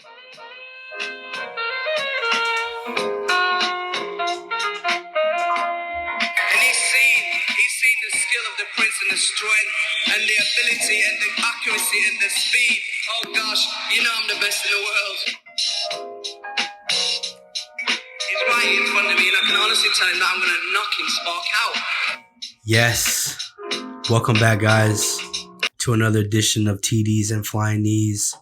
He's seen the skill of the prince and the strength and the ability and the accuracy and the speed. Oh gosh, you know I'm the best in the world. He's right in front of me and I can honestly tell him that I'm going to knock him spark out. Yes. Welcome back, guys, to another edition of TDs and Flying Knees,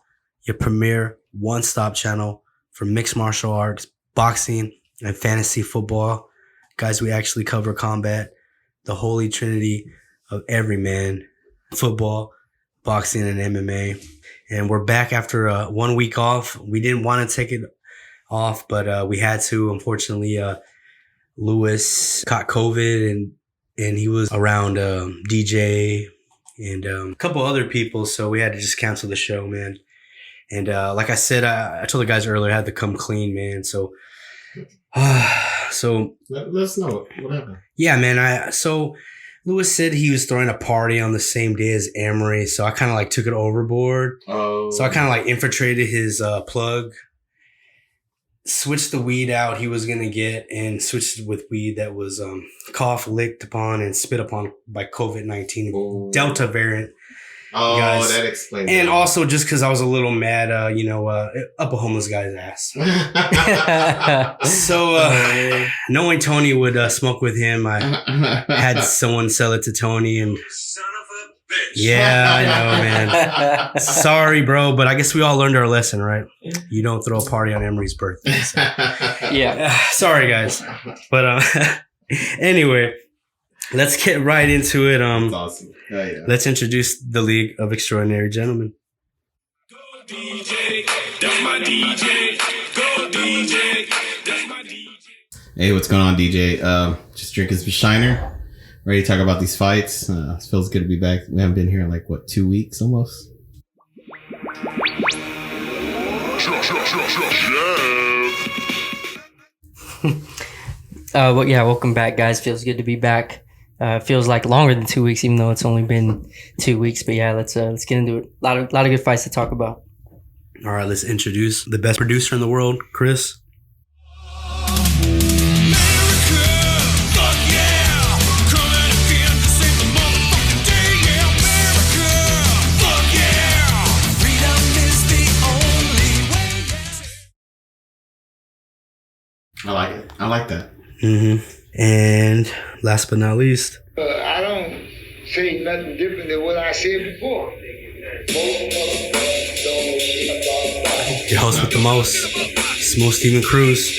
your premier one-stop channel for mixed martial arts, boxing, and fantasy football. Guys, we actually cover combat, the holy trinity of every man, football, boxing, and MMA. And we're back after 1 week off. We didn't want to take it off, but we had to. Unfortunately, Lewis caught COVID and he was around DJ and a couple other people, so we had to just cancel the show, man. And like I said, I told the guys earlier I had to come clean, man. So let us know what happened. Yeah, man. So Lewis said he was throwing a party on the same day as Emery, so I kind of like took it overboard. Oh. So I kind of like infiltrated his plug, switched the weed out he was gonna get, and switched it with weed that was coughed, licked upon, and spit upon by COVID-19 Delta variant. Oh, guys. that explains it. And also just because I was a little mad, up a homeless guy's ass. So knowing Tony would smoke with him, I had someone sell it to Tony. And Son of a bitch. yeah, I know, man. Sorry, bro, but I guess we all learned our lesson, right? You don't throw a party on Emery's birthday. So. Yeah. Sorry, guys. But anyway, let's get right into it. That's awesome. Oh, yeah. Let's introduce the League of Extraordinary Gentlemen. Go DJ, that's my DJ. Go DJ, that's my DJ. Hey, what's going on, DJ? Just drinking some Shiner. Ready to talk about these fights. It feels good to be back. We haven't been here in 2 weeks almost. Well, yeah, welcome back, guys. Feels good to be back. Feels like longer than 2 weeks, even though it's only been 2 weeks. But yeah, let's get into it. A lot of good fights to talk about. All right, let's introduce the best producer in the world, Chris. I like it. I like that. Mm-hmm. And last but not least, I don't say nothing different than what I said before. your host with the most, Smooth Steven Cruz.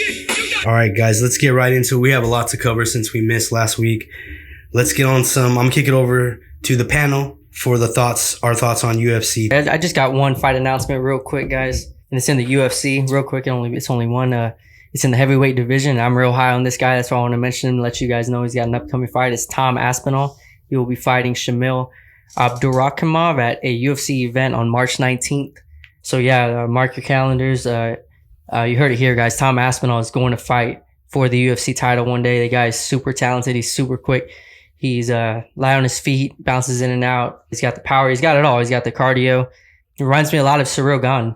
All right, guys, let's get right into it. We have a lot to cover since we missed last week. Let's get on some. I'm going to kick it over to the panel for our thoughts on UFC. I just got one fight announcement real quick, guys. And it's in the UFC. Real quick, it's only one. It's in the heavyweight division. I'm real high on this guy. That's why I want to mention him and let you guys know he's got an upcoming fight. It's Tom Aspinall. He will be fighting Shamil Abdurakhimov at a UFC event on March 19th. So yeah, mark your calendars. You heard it here, guys. Tom Aspinall is going to fight for the UFC title one day. The guy is super talented. He's super quick. He's light on his feet, bounces in and out. He's got the power. He's got it all. He's got the cardio. He reminds me a lot of Cyril Gane.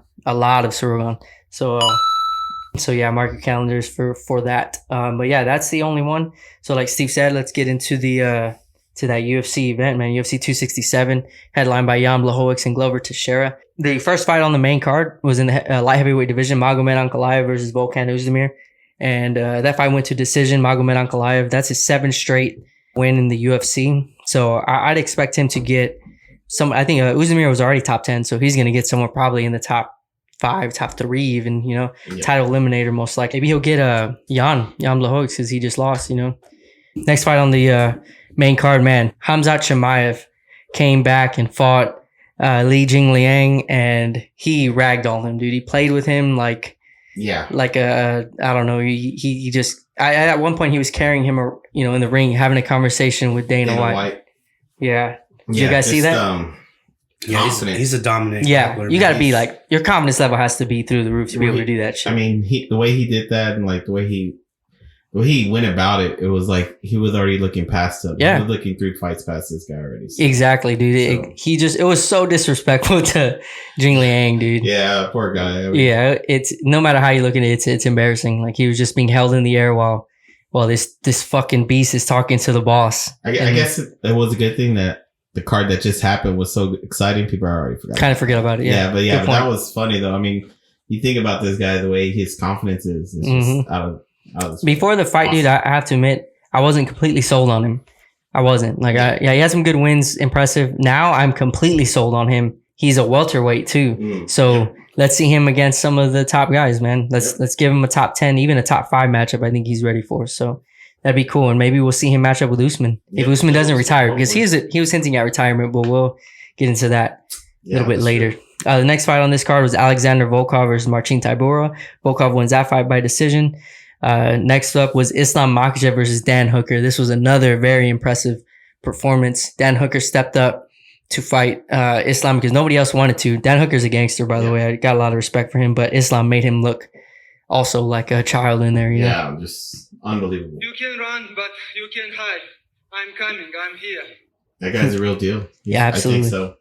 So yeah, mark your calendars for that. But yeah, that's the only one. So like Steve said, let's get into the to that UFC event, man. UFC 267, headlined by Jan Blachowicz and Glover Teixeira. The first fight on the main card was in the light heavyweight division, Magomed Ankalaev versus Volkan Oezdemir. And that fight went to decision. Magomed Ankalaev, that's his 7th straight win in the UFC. So I'd expect him to get some. I think Oezdemir was already top 10, so he's going to get somewhere probably in the top 5, top 3 even, title eliminator most likely. Maybe he'll get Jan Blachowicz because he just lost, Next fight on the main card, man. Khamzat Chimaev came back and fought Li Jingliang, and he ragdolled him, dude. He played with him like I don't know. He just at one point he was carrying him, in the ring, having a conversation with Dana White. Yeah. Did you guys see that? Yeah, he's a dominant. Yeah, you got to be your confidence level has to be through the roof to be able to do that shit. I mean, the way he did that, and the way way he went about it, it was like he was already looking past him. Yeah. He was looking 3 fights past this guy already. So. Exactly, dude. It was so disrespectful to Jing Liang, dude. Yeah, poor guy. I mean, Yeah, it's no matter how you look at it, it's embarrassing. Like he was just being held in the air while this fucking beast is talking to the boss. I guess it was a good thing that the card that just happened was so exciting. People already forgot. Kind of forget about it. Yeah, but that was funny though. I mean, you think about this guy, the way his confidence is, it's just out of this. Before the fight, dude, I have to admit, I wasn't completely sold on him. I wasn't. Like, he had some good wins, impressive. Now I'm completely sold on him. He's a welterweight too. So let's see him against some of the top guys, man. Let's give him a top 10, even a top 5 matchup. I think he's ready for. So that'd be cool. And maybe we'll see him match up with Usman if Usman doesn't retire, because he was hinting at retirement, but we'll get into that a little bit later. The next fight on this card was Alexander Volkov versus Marcin Tybura. Volkov wins that fight by decision. Next up was Islam Makhachev versus Dan Hooker. This was another very impressive performance. Dan Hooker stepped up to fight Islam because nobody else wanted to. Dan Hooker's a gangster, by the way. I got a lot of respect for him, but Islam made him look also like a child in there. You know? Yeah, just unbelievable. You can run, but you can hide. I'm coming. I'm here. That guy's a real deal. Yeah, absolutely. I think so.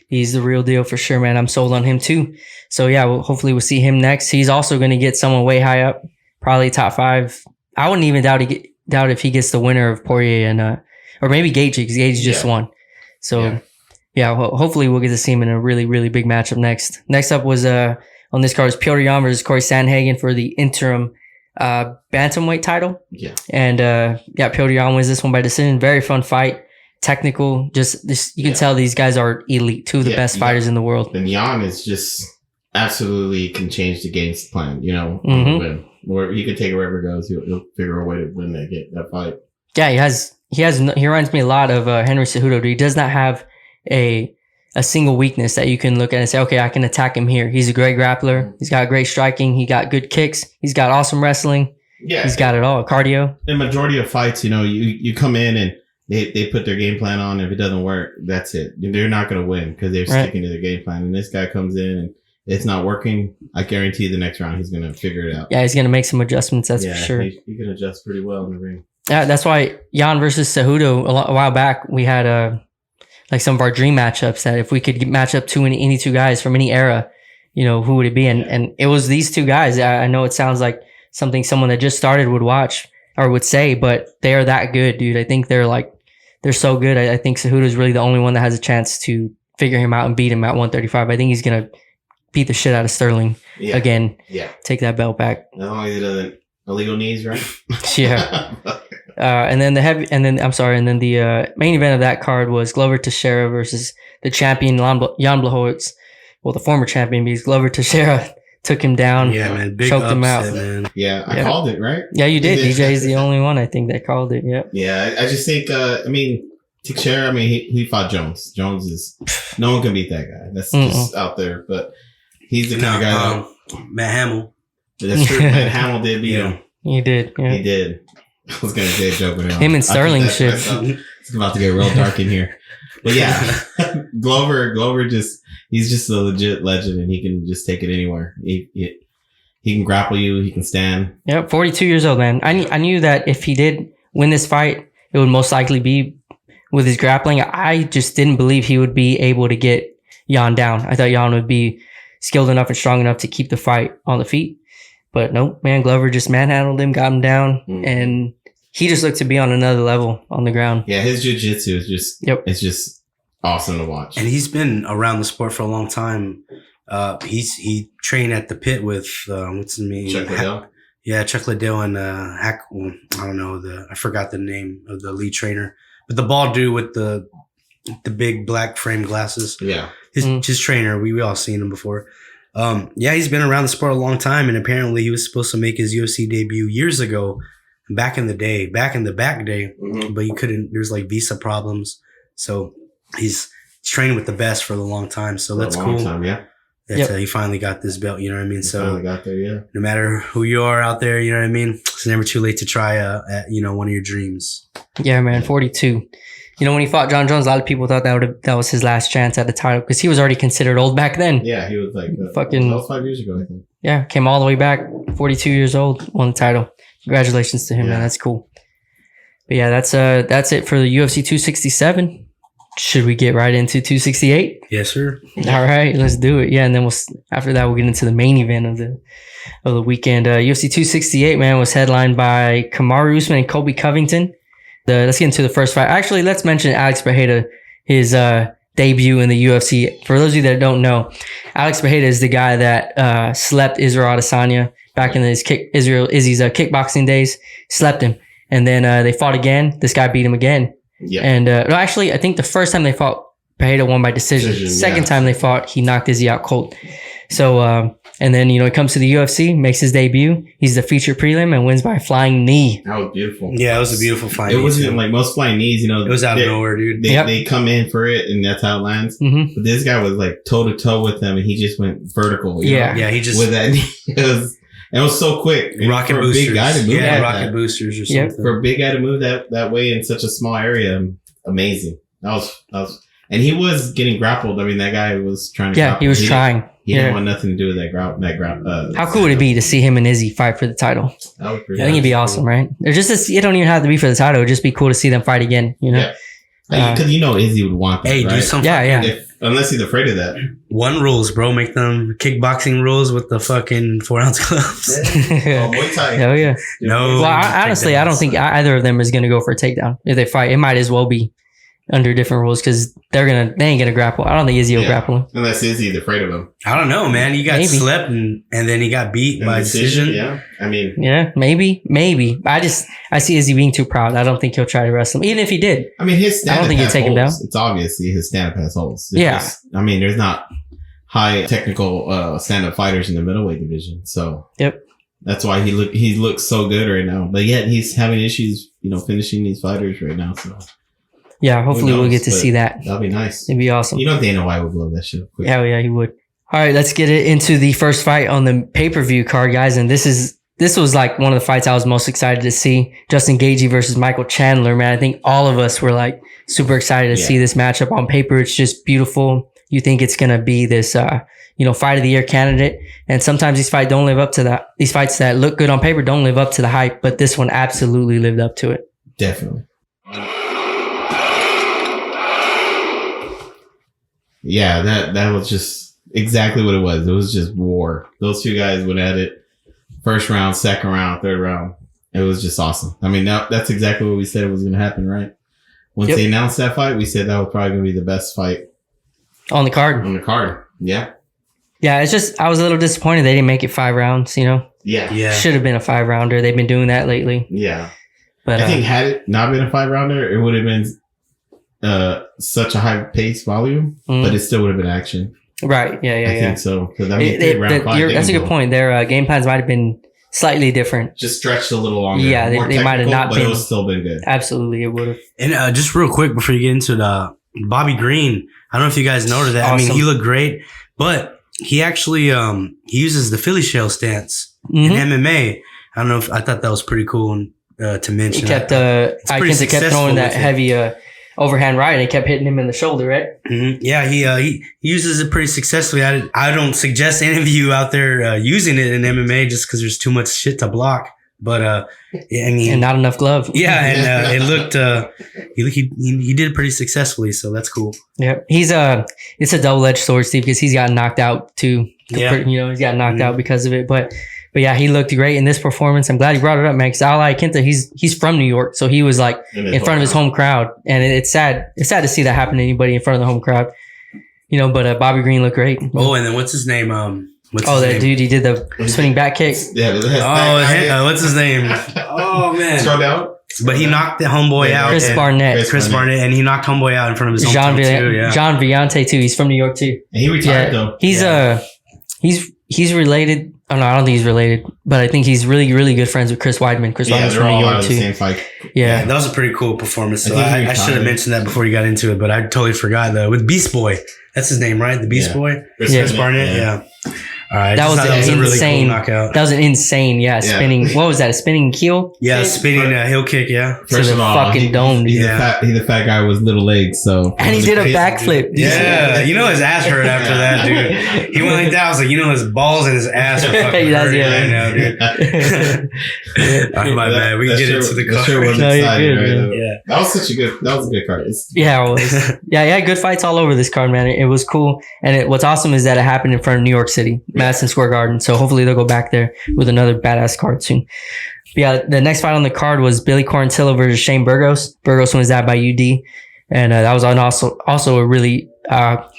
He's the real deal for sure, man. I'm sold on him too. So yeah, hopefully we'll see him next. He's also going to get someone way high up, probably top 5. I wouldn't even doubt if he gets the winner of Poirier and or maybe Gaethje, because Gaethje just won. So yeah, hopefully we'll get to see him in a really, really big matchup next. Next up was on this card was Petr Yan versus Corey Sandhagen for the interim bantamweight title. Yeah. And Petr Yan wins this one by decision. Very fun fight. Technical, you can tell these guys are elite, 2 of the best fighters in the world. And Jan is just absolutely can change the game plan, you know, where he could take it wherever it goes. He'll figure a way to win that fight. Yeah, he reminds me a lot of Henry Cejudo. He does not have a single weakness that you can look at and say, okay, I can attack him here. He's a great grappler. He's got great striking. He got good kicks. He's got awesome wrestling. Yeah. He's got it all. Cardio. In majority of fights, you know, you come in and they put their game plan on. If it doesn't work, that's it. They're not going to win because they're sticking to their game plan. And this guy comes in and it's not working. I guarantee the next round he's going to figure it out. Yeah, he's going to make some adjustments. That's for sure. He can adjust pretty well in the ring. Yeah, that's why Jan versus Cejudo a while back we had like some of our dream matchups that if we could match up any 2 guys from any era, you know, who would it be? And it was these 2 guys. I know it sounds like someone that just started would watch or would say, but they are that good, dude. I think they're so good. I think Cejudo is really the only one that has a chance to figure him out and beat him at 135. I think he's going to beat the shit out of Sterling again. Yeah. Take that belt back. As long as he doesn't illegal knees, right? Yeah. And then the main event of that card was Glover Teixeira versus the champion Jan Blachowicz. Well, the former champion, because Glover Teixeira took him down. Yeah, man. Big choked him out. Man. Yeah, I called it, right? Yeah, you did. DJ is the only one I think that called it. Yep. Yeah, I just think, Teixeira, he fought Jones. Jones is, no one can beat that guy. That's just out there. But he's the kind of guy Matt Hamill. That's true. Matt Hamill did beat him. He did. Yeah. He did. I was going to say a joke with him. Him and Sterling shit. It's about to get real dark in here. But yeah, Glover he's just a legit legend and he can just take it anywhere. He can grapple you. He can stand. Yep. 42 years old, man. I knew that if he did win this fight, it would most likely be with his grappling. I just didn't believe he would be able to get Jan down. I thought Jan would be skilled enough and strong enough to keep the fight on the feet. But nope, man, Glover just manhandled him, got him down, and he just looked to be on another level on the ground. Yeah, his jiu-jitsu is it's just awesome to watch. And he's been around the sport for a long time. He trained at the pit with, what's his name? Chuck Liddell? Chuck Liddell and I don't know, I forgot the name of the lead trainer. But the bald dude with the big black frame glasses. Yeah. His trainer, we all seen him before. He's been around the sport a long time, and apparently he was supposed to make his UFC debut years ago, back in the back day, but he couldn't. There's like visa problems, so he's trained with the best for a long time. So that's cool. He finally got this belt. You know what I mean? Finally got there. Yeah. No matter who you are out there, you know what I mean. It's never too late to try one of your dreams. Yeah, man. 42. You know, when he fought John Jones, a lot of people thought that was his last chance at the title because he was already considered old back then. Yeah, he was like that was 5 years ago, I think. Yeah, came all the way back 42 years old, won the title. Congratulations to him, man. That's cool. But yeah, that's it for the UFC 267. Should we get right into 268? Yes, sir. All right, let's do it. Yeah, and then after that we'll get into the main event of the weekend. UFC 268, man, was headlined by Kamaru Usman and Colby Covington. Let's get into the first fight. Actually, let's mention Alex Pereira, his debut in the UFC. For those of you that don't know, Alex Pereira is the guy that slept Israel Adesanya back in his Izzy's kickboxing days. Slept him, and then they fought again. This guy beat him again. Yeah. And actually, I think the first time they fought, Pereira won by decision. Second time they fought, he knocked Izzy out cold. So, and then, he comes to the UFC, makes his debut. He's the featured prelim and wins by a flying knee. That was beautiful. Yeah, it was a beautiful fight. It wasn't like most flying knees, It was out of nowhere, dude. They come in for it, and that's how it lands. Mm-hmm. But this guy was like toe to toe with them, and he just went vertical. Yeah, he just with that knee. It was so quick. Rocket boosters. Big guy to move rocket boosters or something. For a big guy to move that way in such a small area, amazing. That was, and he was getting grappled. I mean, that guy was trying to. Yeah, he was trying. He didn't want nothing to do with that grapple. How cool would it be to see him and Izzy fight for the title? That would be I think it'd be awesome, right? It don't even have to be for the title. It'd just be cool to see them fight again. Yeah. Because Izzy would want that. Hey, right? do something. Unless he's afraid of that. One rules, bro. Make them kickboxing rules with the fucking 4-ounce gloves. Muay Thai. Hell yeah. No. Well, honestly, I don't think either of them is going to go for a takedown. If they fight, it might as well be under different rules because they ain't gonna grapple. I don't think Izzy will grapple him. Unless Izzy's afraid of him. I don't know, man. You got slept and then he got beat by decision. Yeah. I mean. Yeah, maybe. I see Izzy being too proud. I don't think he'll try to wrestle him. Even if he did. I mean, his stand-up I don't think he'd take him down. It's obviously his stand-up has holes. There's not high technical stand-up fighters in the middleweight division. So. Yep. That's why he looks so good right now. But yet he's having issues, finishing these fighters right now. So. Yeah, hopefully we'll get to see that. That'll be nice. It'd be awesome. Dana White would blow that shit up quick. Hell yeah, he would. All right, let's get it into the first fight on the pay-per-view card, guys. And this was like one of the fights I was most excited to see. Justin Gaethje versus Michael Chandler, man. I think all of us were like super excited to see this matchup on paper. It's just beautiful. You think it's going to be this, fight of the year candidate. And sometimes these fights don't live up to that. These fights that look good on paper don't live up to the hype, but this one absolutely lived up to it. Definitely. Yeah, that was just exactly what it was. It was just war. Those two guys went at it. First round, second round, third round. It was just awesome. I mean, that's exactly what we said was going to happen, right? Once they announced that fight, we said that was probably going to be the best fight. On the card. Yeah. Yeah, it's just, I was a little disappointed they didn't make it 5 rounds, Yeah. Should have been a 5-rounder. They've been doing that lately. Yeah. But I think had it not been a 5-rounder, it would have been such a high pace volume, but it still would have been action. Right. Yeah. I think so. Because that's a good point. Their game plans might have been slightly different. Just stretched a little longer. Yeah, they might have not but been. It would still been good. Absolutely, it would have. And just real quick before you get into the Bobby Green, I don't know if you guys noticed that. Awesome. I mean, he looked great, but he actually he uses the Philly shell stance in MMA. I don't know if I thought that was pretty cool to mention. He kept kept throwing that heavy overhand right, and he kept hitting him in the shoulder, right? Mm-hmm. Yeah, he uses it pretty successfully. I don't suggest any of you out there using it in MMA just because there's too much shit to block. But I mean, and not enough glove. Yeah, and it looked he did it pretty successfully, so that's cool. Yeah, it's a double-edged sword, Steve, because he's got knocked out too. He's got knocked out because of it, but yeah, he looked great in this performance. I'm glad you brought it up, man, because Ali Kenta, he's from New York, so he was like in front of his home crowd, and it's sad to see that happen to anybody in front of the home crowd, but Bobby Green looked great. Oh, and then what's his name? Dude, he did the spinning back kick. Yeah. What's his name? Oh man, Throw down. But he knocked the homeboy out. Chris Barnett, and he knocked homeboy out in front of his hometown too. Yeah. John Villante too. He's from New York too. And he retired though. He's related. Oh no, I don't think he's related, but I think he's really, really good friends with Chris Weidman. Chris Weidman's from New York too. Same fight. Yeah, that was a pretty cool performance. So I should have mentioned that before you got into it, but I totally forgot though. With Beast Boy, that's his name, right? The Beast Boy, Chris Barnett. Yeah. All right. That was a an really insane. cool knockout. That was an insane, spinning. What was that? A spinning keel? Yeah, spinning heel kick. Yeah. To the fucking dome, He's dude. the fat guy with little legs, so And he did a backflip. Yeah, you know his ass hurt after that, dude. He went like that. I was like, you know, his balls and his ass are fucking He does, hurting yeah. right now, dude. All right, my bad. We can get into the That sure card. was No, you're exciting, good, right? man. Yeah. That was a good card. Yeah, it was. Yeah, good fights all over this card, man. It was cool. And what's awesome is that it happened in front of New York City, Madison Square Garden. So hopefully they'll go back there with another badass card soon. But yeah, the next fight on the card was Billy Quarantillo versus Shane Burgos. Burgos wins that by UD. And that was also a really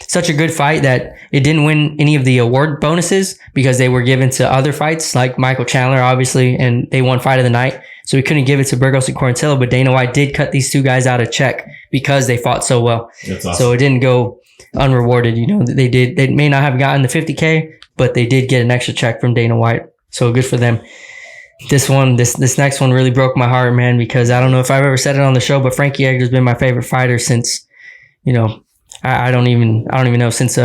such a good fight that it didn't win any of the award bonuses because they were given to other fights like Michael Chandler, obviously, and they won fight of the night. So we couldn't give it to Burgos and Quarantillo, but Dana White did cut these two guys out of check because they fought so well. That's awesome. So it didn't go unrewarded. You know, they may not have gotten the 50K, but they did get an extra check from Dana White. So good for them. This next one really broke my heart, man, because I don't know if I've ever said it on the show, but Frankie Edgar's been my favorite fighter since, you know, I don't even know, since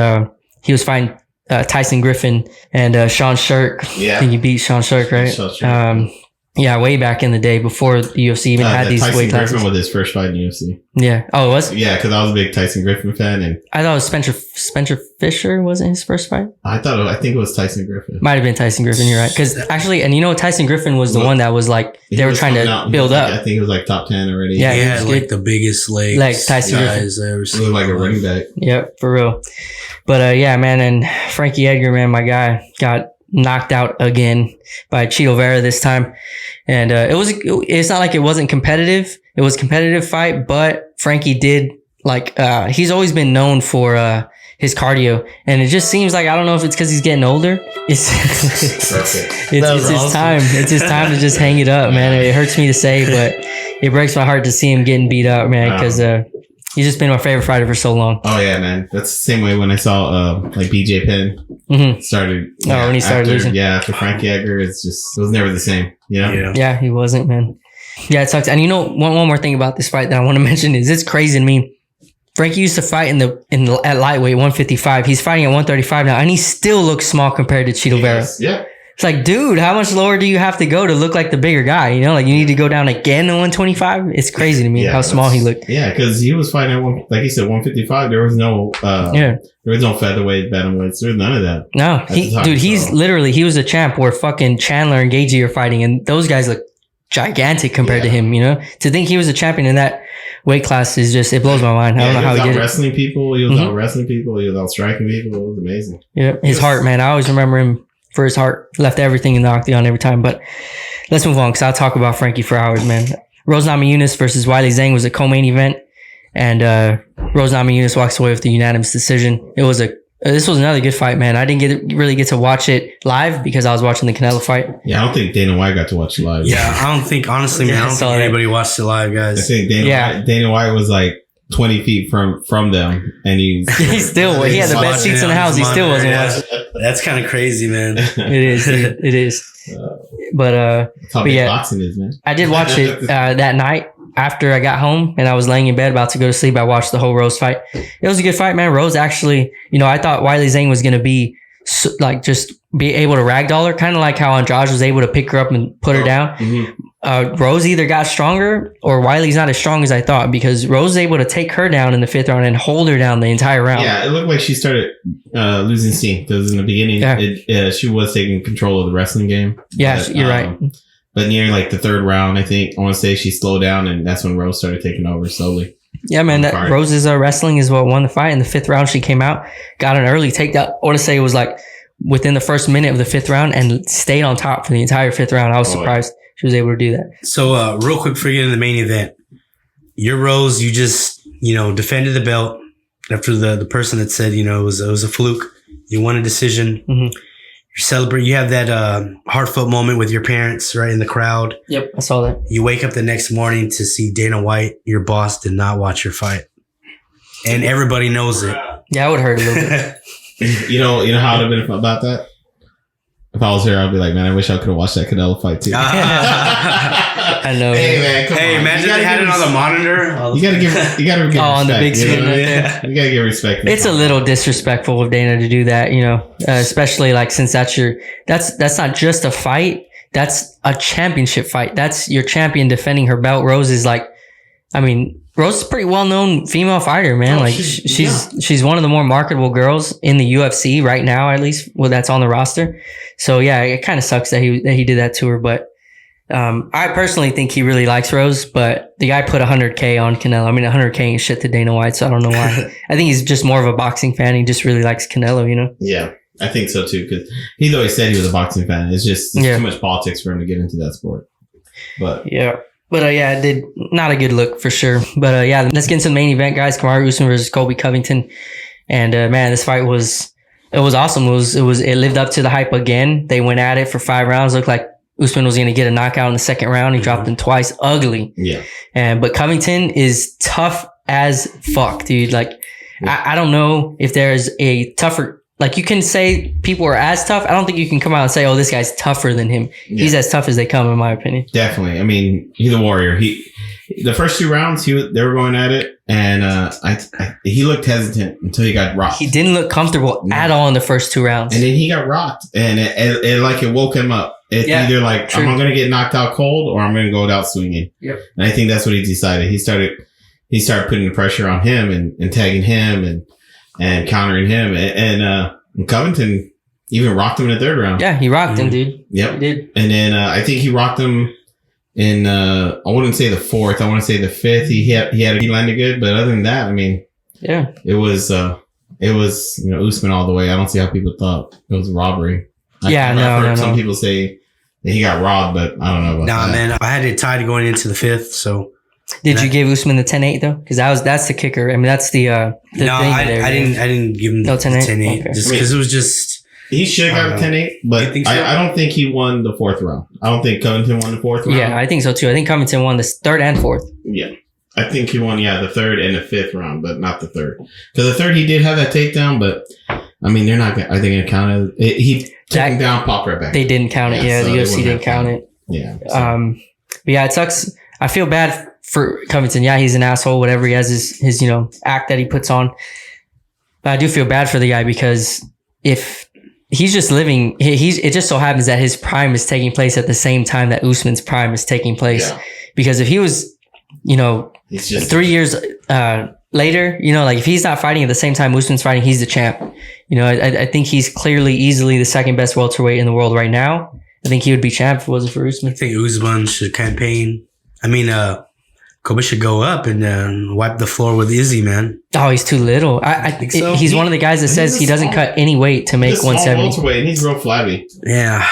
he was fighting Tyson Griffin and Sean Shirk. Yeah. I think he beat Sean Shirk, right? Sean Shirk. Yeah, way back in the day before the UFC even had these Tyson weight classes. Griffin was his first fight in UFC. Yeah. Oh, it was? Yeah, because I was a big Tyson Griffin fan, and I thought it was Spencer Fisher wasn't his first fight. I think it was Tyson Griffin. Might have been Tyson Griffin. You're right. Because actually, and you know, Tyson Griffin was the one that was like they were trying to build up. I think he was like top 10 already. Yeah, He he had was like good. the biggest legs. Like Tyson guys I ever He seen. looked like a running back. Yep, for real. But yeah, man, and Frankie Edgar, man, my guy, got knocked out again by Cheeto Vera this time. And it's not like it wasn't competitive. It was a competitive fight, but Frankie did he's always been known for his cardio, and it just seems like, I don't know if it's because he's getting older. It's Perfect. it's his time. It's his time to just hang it up, man. It hurts me to say, but it breaks my heart to see him getting beat up, man, because he's just been my favorite fighter for so long. Oh yeah, man. That's the same way when I saw like BJ Penn started. When he started losing. Yeah, after Frankie Edgar, it was never the same. You know? Yeah, he wasn't, man. Yeah, it sucks. And you know, one more thing about this fight that I want to mention is it's crazy to me. Frankie used to fight at lightweight 155. He's fighting at 135 now, and he still looks small compared to Cheeto Vera. Yeah. It's like, dude, how much lower do you have to go to look like the bigger guy? You know, like you need to go down again to 125. It's crazy to me how small he looked. Yeah, because he was fighting at like he said, 155. There was no there was no featherweight, bantamweights. There was none of that. No, he was a champ where fucking Chandler and Gagey are fighting, and those guys look gigantic compared to him. You know, to think he was a champion in that weight class is just, it blows my mind. I don't know how he did it. Wrestling people, he was out wrestling people, he was out striking people. It was amazing. Yeah, his heart, man. I always remember him for his heart. Left everything in the octagon every time. But let's move on, because I'll talk about Frankie for hours, man. Rose Namajunas versus Wiley Zhang was a co-main event, and Rose Namajunas walks away with the unanimous decision. This was another good fight, man. I didn't really get to watch it live because I was watching the Canelo fight. Yeah, I don't think Dana White got to watch it live. Yeah, I don't think, honestly, man, I don't think anybody watched it live, I guys. think Dana White was like 20 feet from them, and he he had the best seats in the house. He still wasn't watching. That's kind of crazy, man. It is. But that's how big boxing is, man. I did watch it that night after I got home, and I was laying in bed about to go to sleep. I watched the whole Rose fight. It was a good fight, man. Rose actually, I thought Wiley Zhang was going to be just be able to ragdoll her, kind of like how Andrade was able to pick her up and put her down. Rose either got stronger or Wiley's not as strong as I thought, because Rose was able to take her down in the 5th round and hold her down the entire round. Yeah, it looked like she started losing steam. Because in the beginning, she was taking control of the wrestling game. Yeah, you're right. But near like the 3rd round, I want to say she slowed down, and that's when Rose started taking over slowly. Yeah, man, that Rose's wrestling is what won the fight. In the 5th round, she came out, got an early takedown. I want to say it was like within the first minute of the 5th round, and stayed on top for the entire 5th round. I was surprised she was able to do that. So, real quick for you in the main event, your Rose, you just, defended the belt after the person that said, it was a fluke. You won a decision. You celebrate. You have that heartfelt moment with your parents, right, in the crowd. Yep, I saw that. You wake up the next morning to see Dana White, your boss, did not watch your fight, and everybody knows it. Yeah, it would hurt a little bit. You know how I'd have been about that? If I was here, I'd be like, man, I wish I could have watched that Canelo fight too. I know. Hey man, come Hey, on. imagine they had it on the monitor. You gotta give respect. On the big screen. know? Yeah. You gotta give respect. It's a little disrespectful of Dana to do that, especially like since that's not just a fight. That's a championship fight. That's your champion defending her belt. Rose is Rose is a pretty well-known female fighter, man. Oh, like she's one of the more marketable girls in the UFC right now, at least. Well, that's on the roster. So yeah, it kind of sucks that he did that to her. But I personally think he really likes Rose. But the guy put $100K on Canelo. I mean, $100K ain't shit to Dana White, so I don't know why. I think he's just more of a boxing fan. He just really likes Canelo, Yeah, I think so too. Because he's always said he was a boxing fan. It's just too much politics for him to get into that sport. But yeah. But it did not a good look for sure. But let's get into the main event, guys. Kamaru Usman versus Colby Covington. And man, this fight was awesome. It lived up to the hype again. They went at it for 5 rounds. Looked like Usman was gonna get a knockout in the second round. He dropped him twice, ugly. Yeah. But Covington is tough as fuck, dude. Like I don't know if there's a tougher. Like, you can say people are as tough. I don't think you can come out and say, oh, this guy's tougher than him. Yeah. He's as tough as they come, in my opinion. Definitely. I mean, he's a warrior. The first 2 rounds, they were going at it, and he looked hesitant until he got rocked. He didn't look comfortable at all in the first 2 rounds. And then he got rocked, and it woke him up. It's either like, true. I'm going to get knocked out cold, or I'm going to go out swinging. Yep. And I think that's what he decided. He started putting the pressure on him and tagging him and countering him. And Covington even rocked him in the 3rd round. Yeah, he rocked him, dude. Yep. He did. And then I think he rocked him in, I wouldn't say the 4th. I want to say the 5th. He landed good. But other than that, I mean, yeah, it was Usman all the way. I don't see how people thought it was a robbery. I've heard some people say that he got robbed, but I don't know about that. Man, I had it tied going into the 5th, so. Did you give Usman the 10-8 though? Because that's the kicker. I mean, that's the no, thing I didn't give him the 10-8 okay. just because it was just. He should have got a 10-8, but I don't think he won the 4th round. I don't think Covington won the 4th round. Yeah, I think so too. I think Covington won the 3rd and 4th. Yeah. I think he won, the 3rd and the 5th round, but not the 3rd. Because the 3rd, he did have that takedown, but I mean, they're not going to count it. He took him down, popped right back. They didn't count it. Yeah, so the UFC didn't count it. Yeah. So. But yeah, it sucks. I feel bad for Covington. Yeah, he's an asshole, whatever. He has his act that he puts on. But I do feel bad for the guy because if he's just living, it just so happens that his prime is taking place at the same time that Usman's prime is taking place. Yeah. Because if he was, he's just 3 years later, like if he's not fighting at the same time Usman's fighting, he's the champ. I think he's clearly easily the 2nd best welterweight in the world right now. I think he would be champ if it wasn't for Usman. I think Usman should campaign. I mean, Kobe should go up and wipe the floor with Izzy, man. Oh, he's too little. I think so. He's one of the guys that says he doesn't cut any weight to make 170. Welterweight, and he's real flabby. Yeah.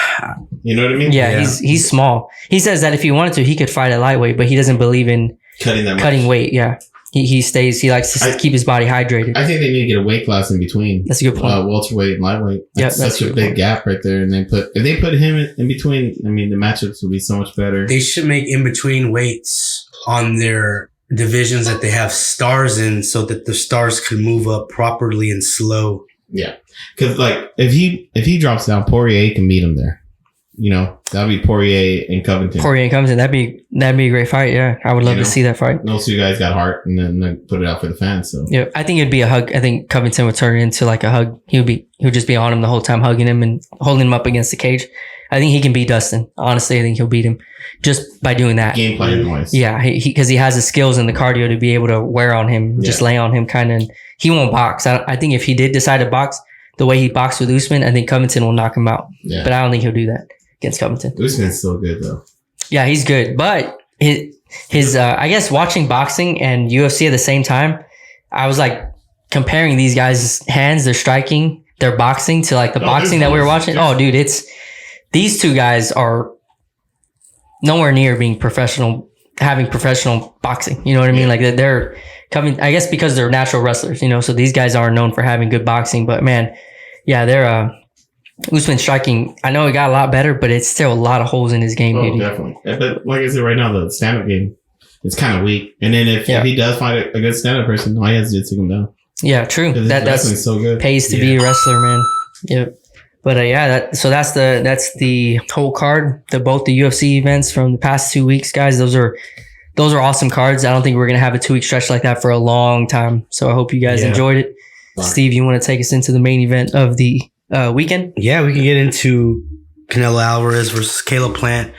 You know what I mean? Yeah, he's small. He says that if he wanted to, he could fight at lightweight, but he doesn't believe in cutting weight. Yeah. He likes to keep his body hydrated. I think they need to get a weight class in between. That's a good point. Welterweight and lightweight. That's such a big gap right there. And if they put him in between, I mean, the matchups would be so much better. They should make in between weights on their divisions that they have stars in, so that the stars can move up properly and slow. Yeah, because like if he drops down, Poirier can meet him there. That'd be Poirier and Covington. That'd be a great fight. Yeah, I would love to see that fight. Those 2 guys got heart, and then put it out for the fans. So yeah, I think it'd be a hug. I think Covington would turn it into like a hug. He would just be on him the whole time, hugging him and holding him up against the cage. I think he can beat Dustin. Honestly, I think he'll beat him just by doing that. Game plan wise. Yeah, because he has the skills and the cardio to be able to wear on him, just lay on him kind of. He won't box. I think if he did decide to box the way he boxed with Usman, I think Covington will knock him out. Yeah. But I don't think he'll do that against Covington. Usman's still good though. Yeah, he's good. But his I guess watching boxing and UFC at the same time, I was like comparing these guys' hands, their striking, their boxing to like the boxing that we were watching. Oh, dude, these 2 guys are nowhere near being having professional boxing. You know what I mean? Like they're coming, I guess because they're natural wrestlers, so these guys aren't known for having good boxing, but man, yeah, they're, Usman striking, I know it got a lot better, but it's still a lot of holes in his game. Oh, definitely. But like I said, right now, the stand-up game, it's kind of weak. And then if he does find a good stand-up person, all he has to do is take him down. Yeah, true. That's so good. Pays to be a wrestler, man. Yep. But so that's the whole card. Both the UFC events from the past 2 weeks, guys. Those are awesome cards. I don't think we're gonna have a 2 week stretch like that for a long time. So I hope you guys enjoyed it. Right. Steve, you want to take us into the main event of the weekend? Yeah, we can get into Canelo Alvarez versus Caleb Plant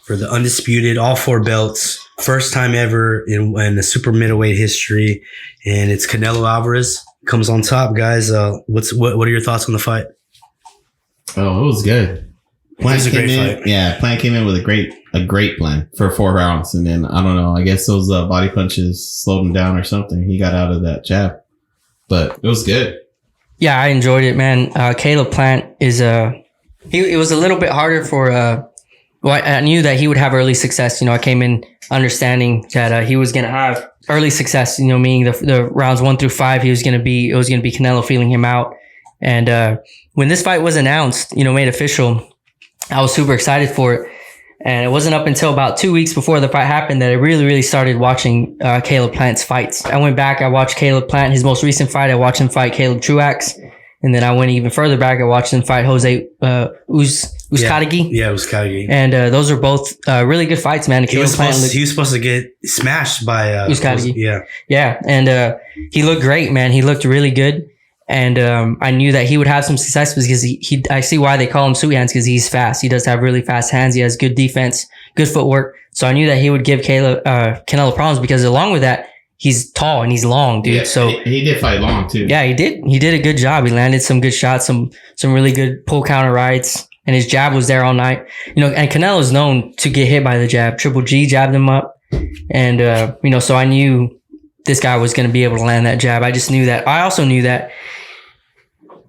for the undisputed all 4 belts. First time ever in the super middleweight history, and it's Canelo Alvarez comes on top, guys. What are your thoughts on the fight? Oh, it was good. Plant came in, fight. Yeah, Plant came in with a great plan for 4 rounds, and then I don't know. I guess those body punches slowed him down or something. He got out of that jab, but it was good. Yeah, I enjoyed it, man. Caleb Plant is it was a little bit harder for. Well, I knew that he would have early success. I came in understanding that he was going to have early success. Meaning the rounds 1 through 5, it was going to be Canelo feeling him out. And when this fight was announced, made official, I was super excited for it. And it wasn't up until about 2 weeks before the fight happened that I really, really started watching Caleb Plant's fights. I went back, I watched Caleb Plant, his most recent fight. I watched him fight Caleb Truax. And then I went even further back. I watched him fight Jose Uzcategui. Yeah, Uzcategui. And those are both really good fights, man. He was supposed to get smashed by Uzcategui. Yeah. And he looked great, man. He looked really good. And I knew that he would have some success because I see why they call him Sweet Hands, because he's fast. He does have really fast hands. He has good defense, good footwork. So I knew that he would give Canelo problems because along with that, he's tall and he's long, dude. Yeah, so he did fight long too. Yeah, he did. He did a good job. He landed some good shots, some really good pull counter rights, and his jab was there all night. And Canelo's known to get hit by the jab. Triple G jabbed him up, and so I knew this guy was going to be able to land that jab. I also knew that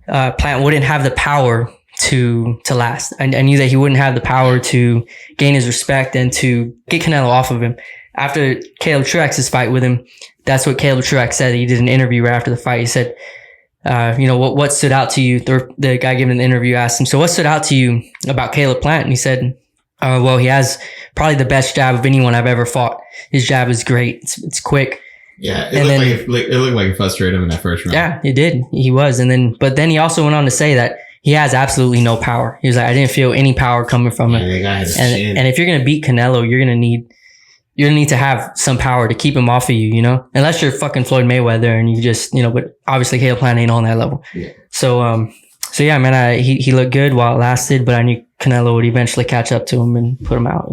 Plant wouldn't have the power to last. I knew that he wouldn't have the power to gain his respect and to get Canelo off of him. After Caleb Truax's fight with him, that's what Caleb Truax said. He did an interview right after the fight. He said, what stood out to you? The guy giving the interview asked him, so what stood out to you about Caleb Plant? And he said, well, he has probably the best jab of anyone I've ever fought. His jab is great. It's quick. Yeah, it looked like it frustrated him in that first round. Yeah, it did. He was. But then he also went on to say that he has absolutely no power. He was like, I didn't feel any power coming from him. And if you're going to beat Canelo, you're going to need to have some power to keep him off of you, unless you're fucking Floyd Mayweather and you just, but obviously Caleb Plant ain't on that level. Yeah. So yeah, man, he looked good while it lasted, but I knew Canelo would eventually catch up to him and put him out.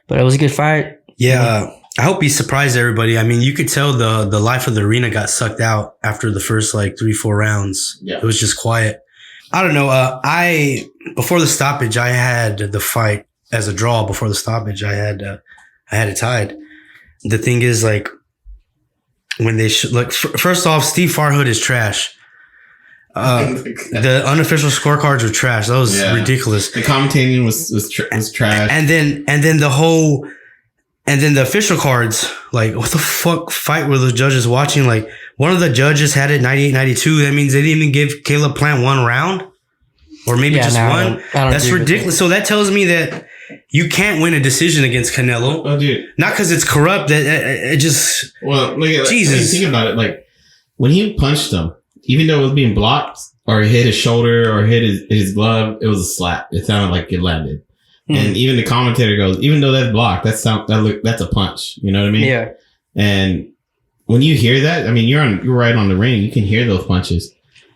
But it was a good fight. Yeah. I hope he surprised everybody. I mean, you could tell the life of the arena got sucked out after the first 3-4 rounds. Yeah. It was just quiet. I don't know. Before the stoppage, I had the fight as a draw. Before the stoppage, I had it tied. The thing is, when they first off, Steve Farhood is trash. The unofficial scorecards were trash. That was ridiculous. The commentating was trash. And then the official cards, what the fuck fight were the judges watching? One of the judges had it 98-92. That means they didn't even give Caleb Plant 1 round, or maybe just one. That's ridiculous. So that tells me that you can't win a decision against Canelo. Oh, dude. Not because it's corrupt. It just... Well, Jesus. Think about it. When he punched him, even though it was being blocked, or he hit his shoulder, or hit his glove, it was a slap. It sounded like it landed. Mm. And even the commentator goes, even though that's blocked, that's a punch. You know what I mean? Yeah. And when you hear that, I mean, you're right on the ring. You can hear those punches.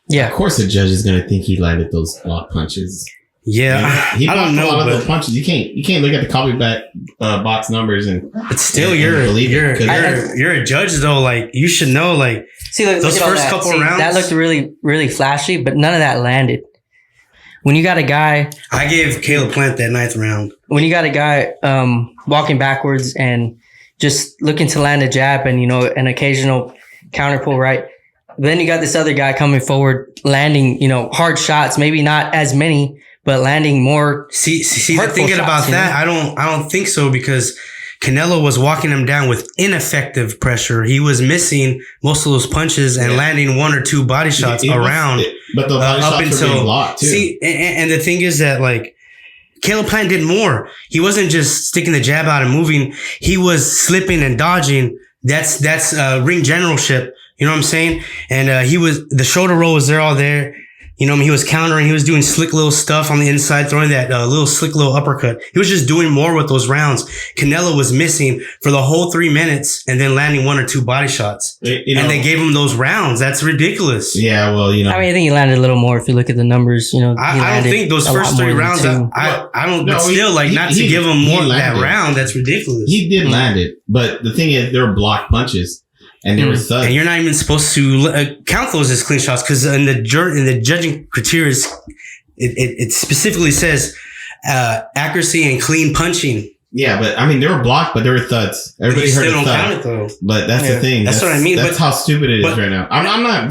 Yeah. Of course, the judge is going to think he landed those block punches. Yeah, he blocked a lot of those punches. You can't look at the copy back box numbers but still, you're a judge though. You should know. See, those first couple rounds that looked really, really flashy, but none of that landed. When you got a guy, I gave Caleb Plant that 9th round. When you got a guy walking backwards and just looking to land a jab and an occasional counter pull right, then you got this other guy coming forward landing hard shots, maybe not as many, but landing more. See, thinking shots, about that, I don't think so, because Canelo was walking him down with ineffective pressure. He was missing most of those punches and landing 1 or 2 body shots around. But the body shots were being blocked too. See, and the thing is that Caleb Plant did more. He wasn't just sticking the jab out and moving. He was slipping and dodging. That's ring generalship. You know what I'm saying? And the shoulder roll was there all there. You know, he was countering. He was doing slick little stuff on the inside, throwing that little slick little uppercut. He was just doing more with those rounds. Canelo was missing for the whole 3 minutes and then landing 1 or 2 body shots. And they gave him those rounds. That's ridiculous. Yeah, well, you know. I mean, I think he landed a little more if you look at the numbers. You know, I don't think those first 3 rounds. I don't. But still, like, not to give him more that round. That's ridiculous. He did land it, but the thing is, there were blocked punches. And they were thuds. And you're not even supposed to count those as clean shots because in the judging criteria, it specifically says accuracy and clean punching. Yeah, but I mean, they were blocked, but they were thuds. Everybody heard a thud. Count it, though. But that's the thing. That's what I mean. That's how stupid it is right now. I'm not.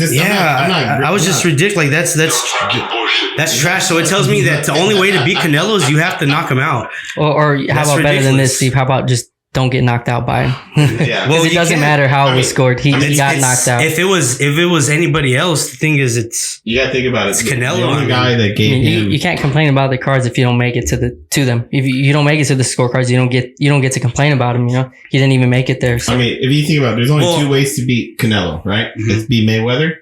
I was just ridiculous. That's trash. So it tells me that the only way to beat Canelo is you have to knock him out. Or how about better than this, Steve? How about just don't get knocked out by him? Yeah. Well, it doesn't matter how it was scored. He got knocked out. If it was anybody else, the thing is, you gotta think about it. It's Canelo. The only guy that gave him. You can't complain about the cards if you don't make it to them. If you don't make it to the scorecards, you don't get to complain about him. You know, he didn't even make it there. So. I mean, if you think about it, there's only 2 ways to beat Canelo, right? Mm-hmm. It's beat Mayweather,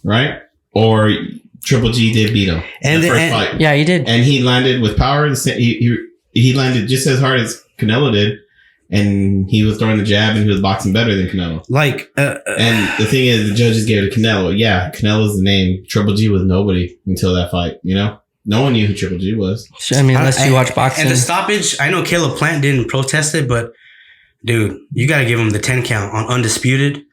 right? Or Triple G did beat him in the first fight. Yeah, he did. And he landed with power. He landed just as hard as Canelo did. And he was throwing the jab and he was boxing better than Canelo. And the thing is, the judges gave it to Canelo. Yeah, Canelo's the name. Triple G was nobody until that fight, you know? No one knew who Triple G was. I mean, unless you watch boxing. And the stoppage, I know Caleb Plant didn't protest it, but dude, you got to give him the 10 count on undisputed.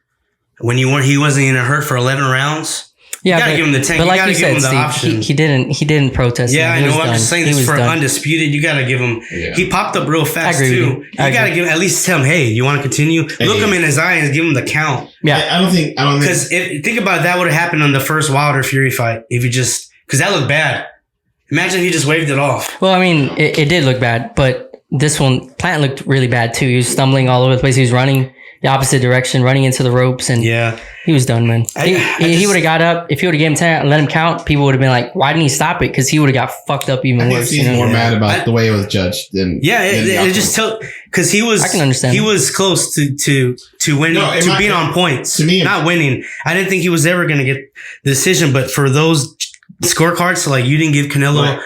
When he wasn't even hurt for 11 rounds. Yeah, you gotta give him the 10. But like you you said, Steve, he didn't protest. Yeah, I know. I'm just saying this for undisputed. You gotta give him. Yeah. He popped up real fast too. You gotta give at least tell him, hey, you want to continue? Look him in his eye and give him the count. Yeah, I don't think because think about it, that would have happened on the first Wilder Fury fight if you just because that looked bad. Imagine he just waved it off. Well, I mean, it did look bad, but this one Plant looked really bad too. He was stumbling all over the place. He was running the opposite direction, running into the ropes, and he was done, man. He would have got up. If he would have given him 10 and let him count, people would have been like, why didn't he stop it? Because he would have got fucked up even worse. He's more mad about the way it was judged than it just tell because he was. I can understand. He was close to winning, to being on points. To me, not winning. I didn't think he was ever going to get the decision, but for those scorecards, so like you didn't give Canelo.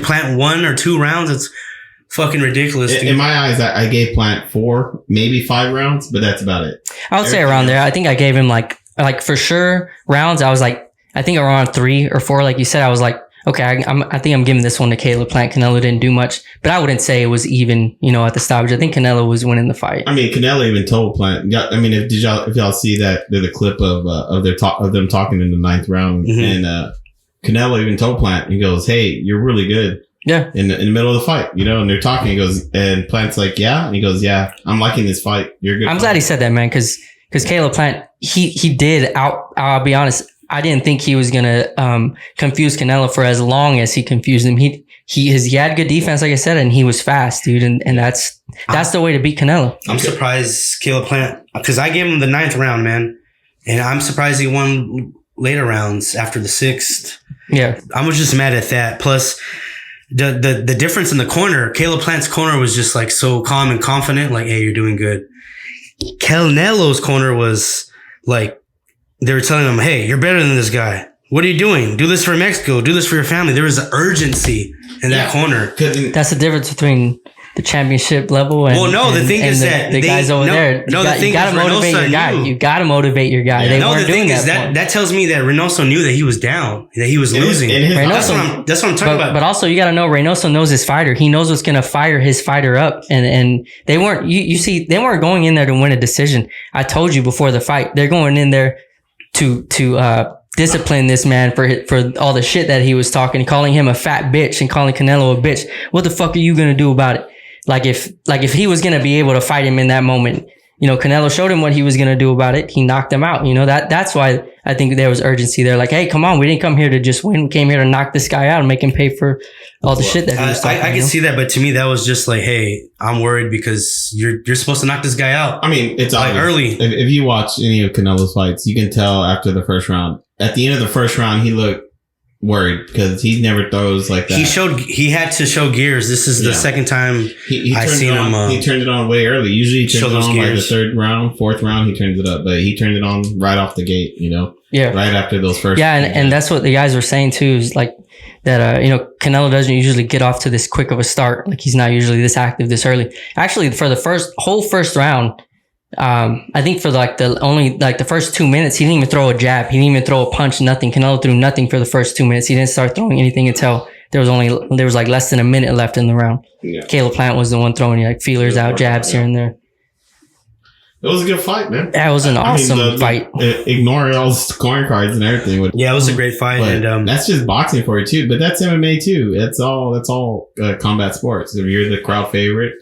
Plant 1 or 2 rounds. It's fucking ridiculous. In my eyes, I gave Plant 4, maybe 5 rounds, but that's about it. I would say around there. I think I gave him like for sure rounds. I was like, I think around 3 or 4, like you said. I was like, okay, I think I'm giving this one to Caleb Plant. Canelo didn't do much, but I wouldn't say it was even, at the stoppage. I think Canelo was winning the fight. I mean, Canelo even told Plant. I mean, if y'all see that, there's a clip of them talking in the 9th round, and Canelo even told Plant. He goes, "Hey, you're really good." Yeah. In the middle of the fight, and they're talking. He goes, and Plant's like, "Yeah," and he goes, "Yeah, I'm liking this fight. You're good." I'm glad he said that, man, because Caleb Plant, he did. I'll be honest. I didn't think he was gonna confuse Canelo for as long as he confused him. He had good defense, like I said, and he was fast, dude, and that's the way to beat Canelo. I'm surprised Caleb Plant because I gave him the 9th round, man, and I'm surprised he won later rounds after the 6th. Yeah, I was just mad at that. Plus, the difference in the corner, Caleb Plant's corner was just like so calm and confident, like, hey, you're doing good. Canelo's corner was like, they were telling him, hey, you're better than this guy. What are you doing? Do this for Mexico. Do this for your family. There was an urgency in that corner. That's the difference between the championship level and the thing is that the guys over there. You gotta motivate your guy. You gotta motivate your guy. They weren't doing that. That tells me that Reynoso knew that he was down, that he was losing. That's what I'm talking about. But also, you gotta know Reynoso knows his fighter. He knows what's gonna fire his fighter up. And they weren't. You see, they weren't going in there to win a decision. I told you before the fight, they're going in there to discipline this man for all the shit that he was talking, calling him a fat bitch and calling Canelo a bitch. What the fuck are you gonna do about it? Like if he was going to be able to fight him in that moment, Canelo showed him what he was going to do about it. He knocked him out. That's why I think there was urgency there. Like, hey, come on. We didn't come here to just win. We came here to knock this guy out and make him pay for all the shit that he was talking. I can see that. But to me, that was just like, hey, I'm worried because you're supposed to knock this guy out. I mean, it's like early. If you watch any of Canelo's fights, you can tell after the first round. At the end of the first round, he looked worried because he never throws like that. He had to show gears. This is the second time I seen him. He turned it on way early. Usually he turns it on like the 3rd round, 4th round. He turns it up, but he turned it on right off the gate. Yeah. Right after those first. Yeah, and that's what the guys were saying too, is like that, Canelo doesn't usually get off to this quick of a start. Like he's not usually this active this early. Actually, for the first round, I think for the first 2 minutes, he didn't even throw a jab. He didn't even throw a punch, nothing. Canelo threw nothing for the first 2 minutes. He didn't start throwing anything until there was like less than a minute left in the round. Yeah. Caleb Plant was the one throwing like feelers out, jabs here and there. It was a good fight, man. That was an awesome fight. Ignore all the scoring cards and everything. Yeah, it was a great fight, and that's just boxing for you too. But that's MMA too. That's all combat sports. If you're the crowd favorite,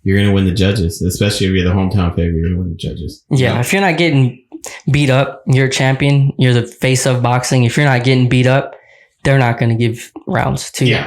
you're gonna win the judges. Especially if you're the hometown favorite, you're gonna win the judges. Yeah, if you're not getting beat up, you're a champion. You're the face of boxing. If you're not getting beat up, they're not gonna give rounds to you.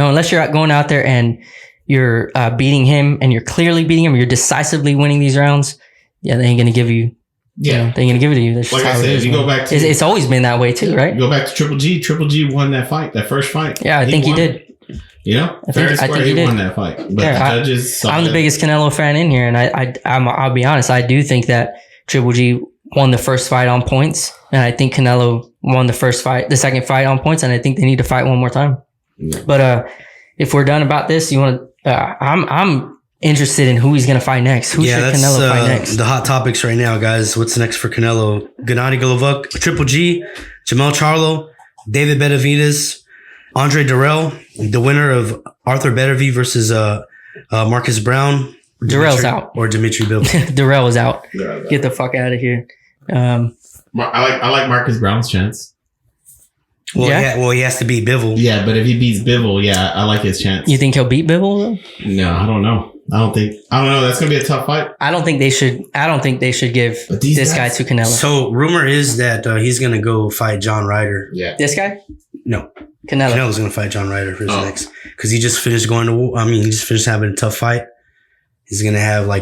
Unless you're going out there and you're beating him, and you're clearly beating him, you're decisively winning these rounds. Yeah, they ain't gonna give you. Yeah, they're gonna give it to you. That's like I said, if you go back to it's always been that way too, right? You go back to Triple G. Triple G won that fight, that first fight. Yeah, I think he did. I think he won that fight. But the judges. I'm the biggest Canelo fan in here, and I'll be honest. I do think that Triple G won the first fight on points, and I think Canelo won the second fight on points, and I think they need to fight one more time. Yeah. But if we're done about this, you want to? I'm interested in who he's going to fight next. Who should Canelo fight next? The hot topics right now, guys. What's next for Canelo? Gennady Golovkin, Triple G, Jamel Charlo, David Benavidez, Andre Durrell, the winner of Arthur Beterbiev versus Marcus Brown. Durrell's out. Or Dimitri Bivol. Durrell is out. Get the fuck out of here. I like Marcus Brown's chance. Well, he has to beat Bivol. Yeah, but if he beats Bivol, I like his chance. You think he'll beat Bivol though? No, I don't know. I don't know. That's gonna be a tough fight. I don't think they should give this guy to Canelo. So rumor is that he's gonna go fight John Ryder. Yeah. This guy? No. Canelo's gonna fight John Ryder for his next, because he just finished he just finished having a tough fight. He's gonna have I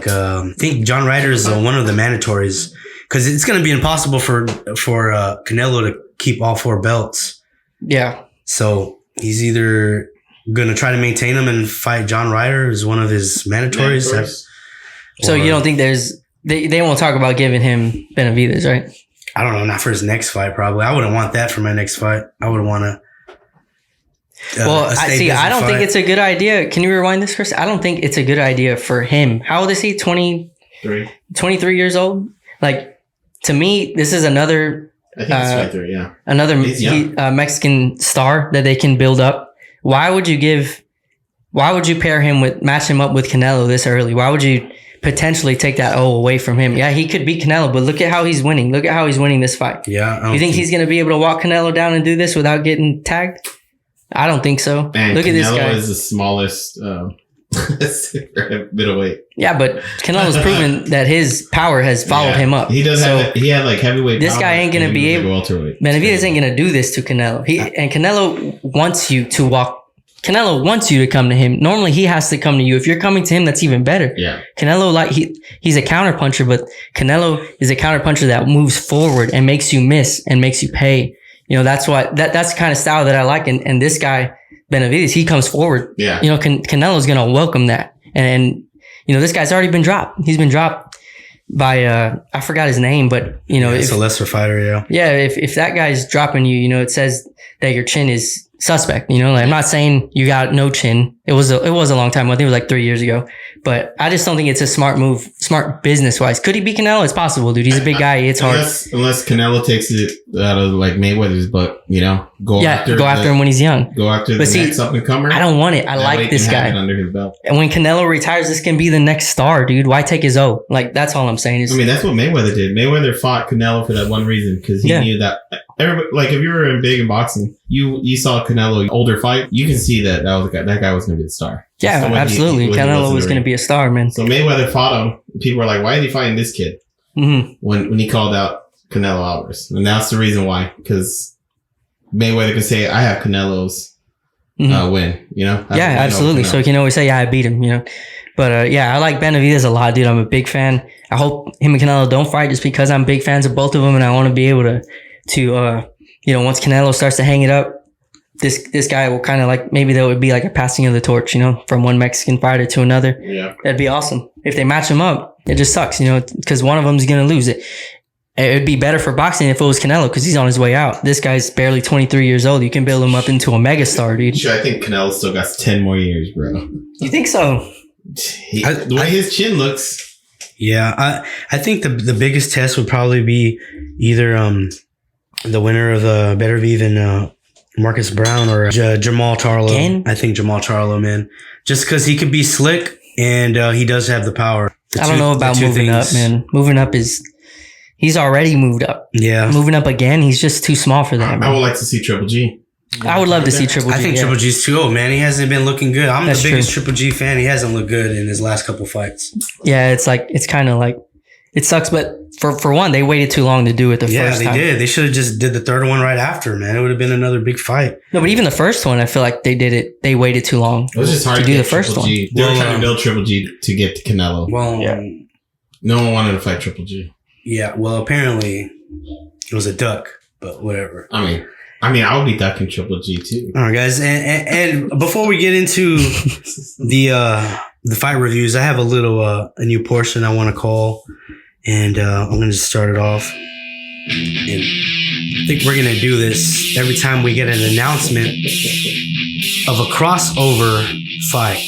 think John Ryder is one of the mandatories, because it's gonna be impossible for Canelo to keep all 4 belts. Yeah. So he's either gonna try to maintain them and fight John Ryder as one of his mandatories. So you don't think they won't talk about giving him Benavidez, right? I don't know, not for his next fight probably. I wouldn't want that for my next fight. I would want to. I don't think it's a good idea. Can you rewind this, Chris? I don't think it's a good idea for him. How old is he? 23 years old? Like, to me, this is another. I think it's 23, yeah. Another Mexican star that they can build up. Why would you match him up with Canelo this early? Why would you potentially take that away from him? Yeah, he could beat Canelo, but look at how he's winning. Look at how he's winning this fight. Yeah. You think he's going to be able to walk Canelo down and do this without getting tagged? I don't think so. Man, look at this guy. Canelo is the smallest middleweight. Yeah, but Canelo's proven that his power has followed him up. He does he had heavyweight this power. guy ain't going to be able. Benavidez ain't going to do this to Canelo. And Canelo wants you to walk. Canelo wants you to come to him. Normally, he has to come to you. If you're coming to him, that's even better. Yeah. Canelo, he's a counterpuncher, but Canelo is a counterpuncher that moves forward and makes you miss and makes you pay. That's that's the kind of style that I like. And this guy, Benavidez, he comes forward. Yeah. Canelo's going to welcome that. And this guy's already been dropped. He's been dropped by, I forgot his name, but it's a lesser fighter. Yeah. Yeah. If that guy's dropping you, it says that your chin is suspect. I'm not saying you got no chin. It was a long time. I think it was 3 years ago, but I just don't think it's a smart move, smart business wise. Could he beat Canelo? It's possible, dude. He's a big guy. It's hard. Unless Canelo takes it out of Mayweather's butt, go after him when he's young. Go after next up and comer. I don't want it. I like this guy. Under his belt. And when Canelo retires, this can be the next star, dude. Why take his O? That's all I'm saying. That's what Mayweather did. Mayweather fought Canelo for that one reason, because he knew that everybody, if you were big in boxing, you saw Canelo older fight, you can see that guy was going to be the star. Yeah, absolutely. Canelo was going to be a star, man. So Mayweather fought him. People were like, why is he fighting this kid? Mm-hmm. When he called out Canelo Alvarez. And that's the reason why. Because Mayweather can say, I have Canelo's win, Yeah, absolutely. So he can always say, I beat him, But I like Benavidez a lot, dude. I'm a big fan. I hope him and Canelo don't fight, just because I'm big fans of both of them, and I want to be able to once Canelo starts to hang it up, this guy will kind of maybe there would be a passing of the torch, from one Mexican fighter to another. Yeah. That'd be awesome. If they match them up, it just sucks, because one of them is going to lose it. It would be better for boxing if it was Canelo because he's on his way out. This guy's barely 23 years old. You can build him up into a megastar, dude. Sure, I think Canelo still got 10 more years, bro. You think so? The way his chin looks. Yeah, I think the biggest test would probably be either the winner of Beterbiev and Marcus Brown or Jamal Charlo. Again? I think Jamal Charlo, man. Just because he could be slick and he does have the power. I don't know about moving up, man. Moving up he's already moved up. Yeah. Moving up again, he's just too small for that, I man. would like to see Triple G. I would love to see Triple G. I think Triple G's too old, man. He hasn't been looking good. I'm the biggest Triple G fan. He hasn't looked good in his last couple fights. Yeah, it's kind of like, it sucks, but for one, they waited too long to do it the first time. Yeah, they did. They should have just did the third one right after, man. It would have been another big fight. No, but even the first one, I feel like they waited too long It was just hard to do the first one. They were trying to build Triple G to get to Canelo. Well, Yeah. No one wanted to fight Triple G. yeah. Well, apparently it was a duck, but whatever. I mean, I would be ducking Triple G too. All right, guys, and before we get into the fight reviews, I have a new portion I want to call, and I'm gonna just start it off. And I think we're gonna do this every time we get an announcement of a crossover fight.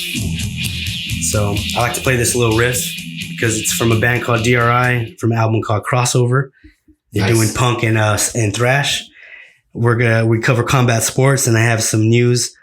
So I like to play this little riff because it's from a band called DRI, from an album called Crossover. They're doing punk and thrash. We cover combat sports, and I have some news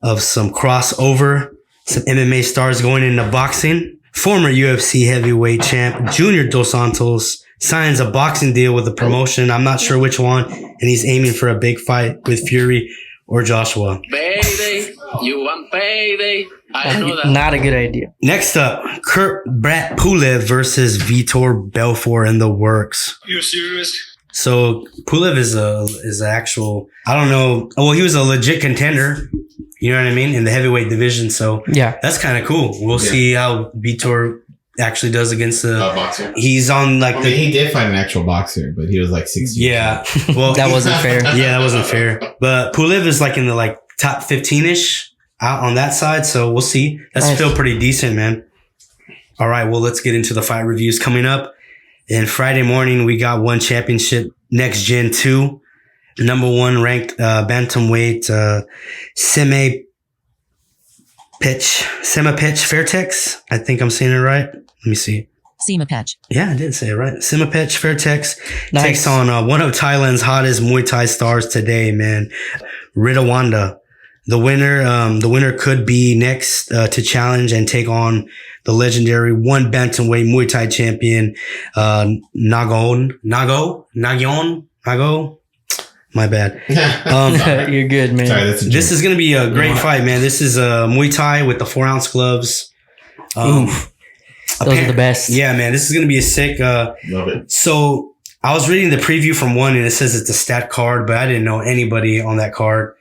of some crossover, some MMA stars going into boxing. Former UFC heavyweight champ Junior Dos Santos signs a boxing deal with a promotion. I'm not sure which one, and he's aiming for a big fight with Fury or Joshua. Payday, you want payday? I know that. Not a good idea. Next up, Kurt Brat Pulev versus Vitor Belfort in the works. You serious? So Pulev is an actual, I don't know. Well, he was a legit contender. You know what I mean? In the heavyweight division. So Yeah. that's kind of cool. We'll see how Vitor actually does against the Boxer. He's on like I mean, he did fight an actual boxer, but he was like 60. yeah. Well, That wasn't fair. Yeah, that wasn't fair. But Pulev is like in the like top 15-ish out on that side. So we'll see. That's Nice. still pretty decent, man. All right. Well, let's get into the fight reviews coming up. And Friday morning, we got one championship, Next Gen 2. Number 1 ranked bantamweight Semapich Fairtex. I think I'm saying it right. Let me see. Semapech. Yeah, I did say it right. Semapich Fairtex Nice. takes on one of Thailand's hottest Muay Thai stars today, man. Ritawanda. The winner could be next to challenge and take on the legendary one bantamweight Muay Thai champion, Nago. My bad. You're good, man. Sorry, that's a This joke. is going to be a great fight, man. This is Muay Thai with the 4-ounce gloves. Oof. Those are the best. Yeah, man. This is going to be a sick. Love it. So I was reading the preview from one, and it says it's a stat card, but I didn't know anybody on that card.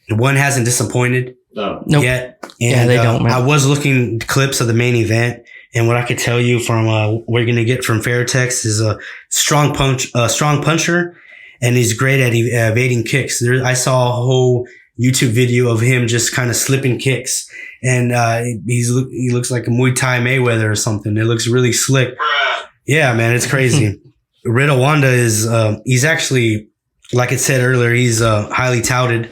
One hasn't disappointed Oh. Nope. yet. And, Yeah, they don't, man. I was looking clips of the main event, and what I could tell you from what you're going to get from Fairtex is a strong puncher, and he's great at evading kicks. I saw a whole YouTube video of him just kind of slipping kicks, and he looks like a Muay Thai Mayweather or something. It looks really slick. Yeah, man, it's crazy. Ritawanda is he's actually, like it said earlier, he's highly touted.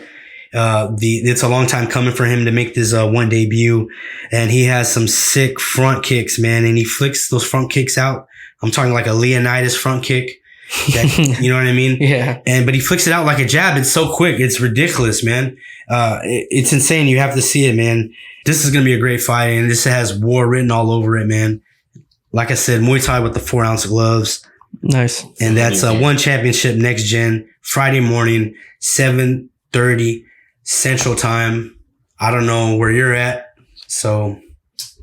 It's a long time coming for him to make this one debut, and he has some sick front kicks, man, and he flicks those front kicks out. I'm talking like a Leonidas front kick. That, you know what I mean? Yeah. But he flicks it out like a jab. It's so quick. It's ridiculous, man. It's insane. You have to see it, man. This is going to be a great fight, and this has war written all over it, man. Like I said, Muay Thai with the 4-ounce gloves. Nice. And that's one championship Next Gen, Friday morning, 7:30 Central Time. I don't know where you're at, so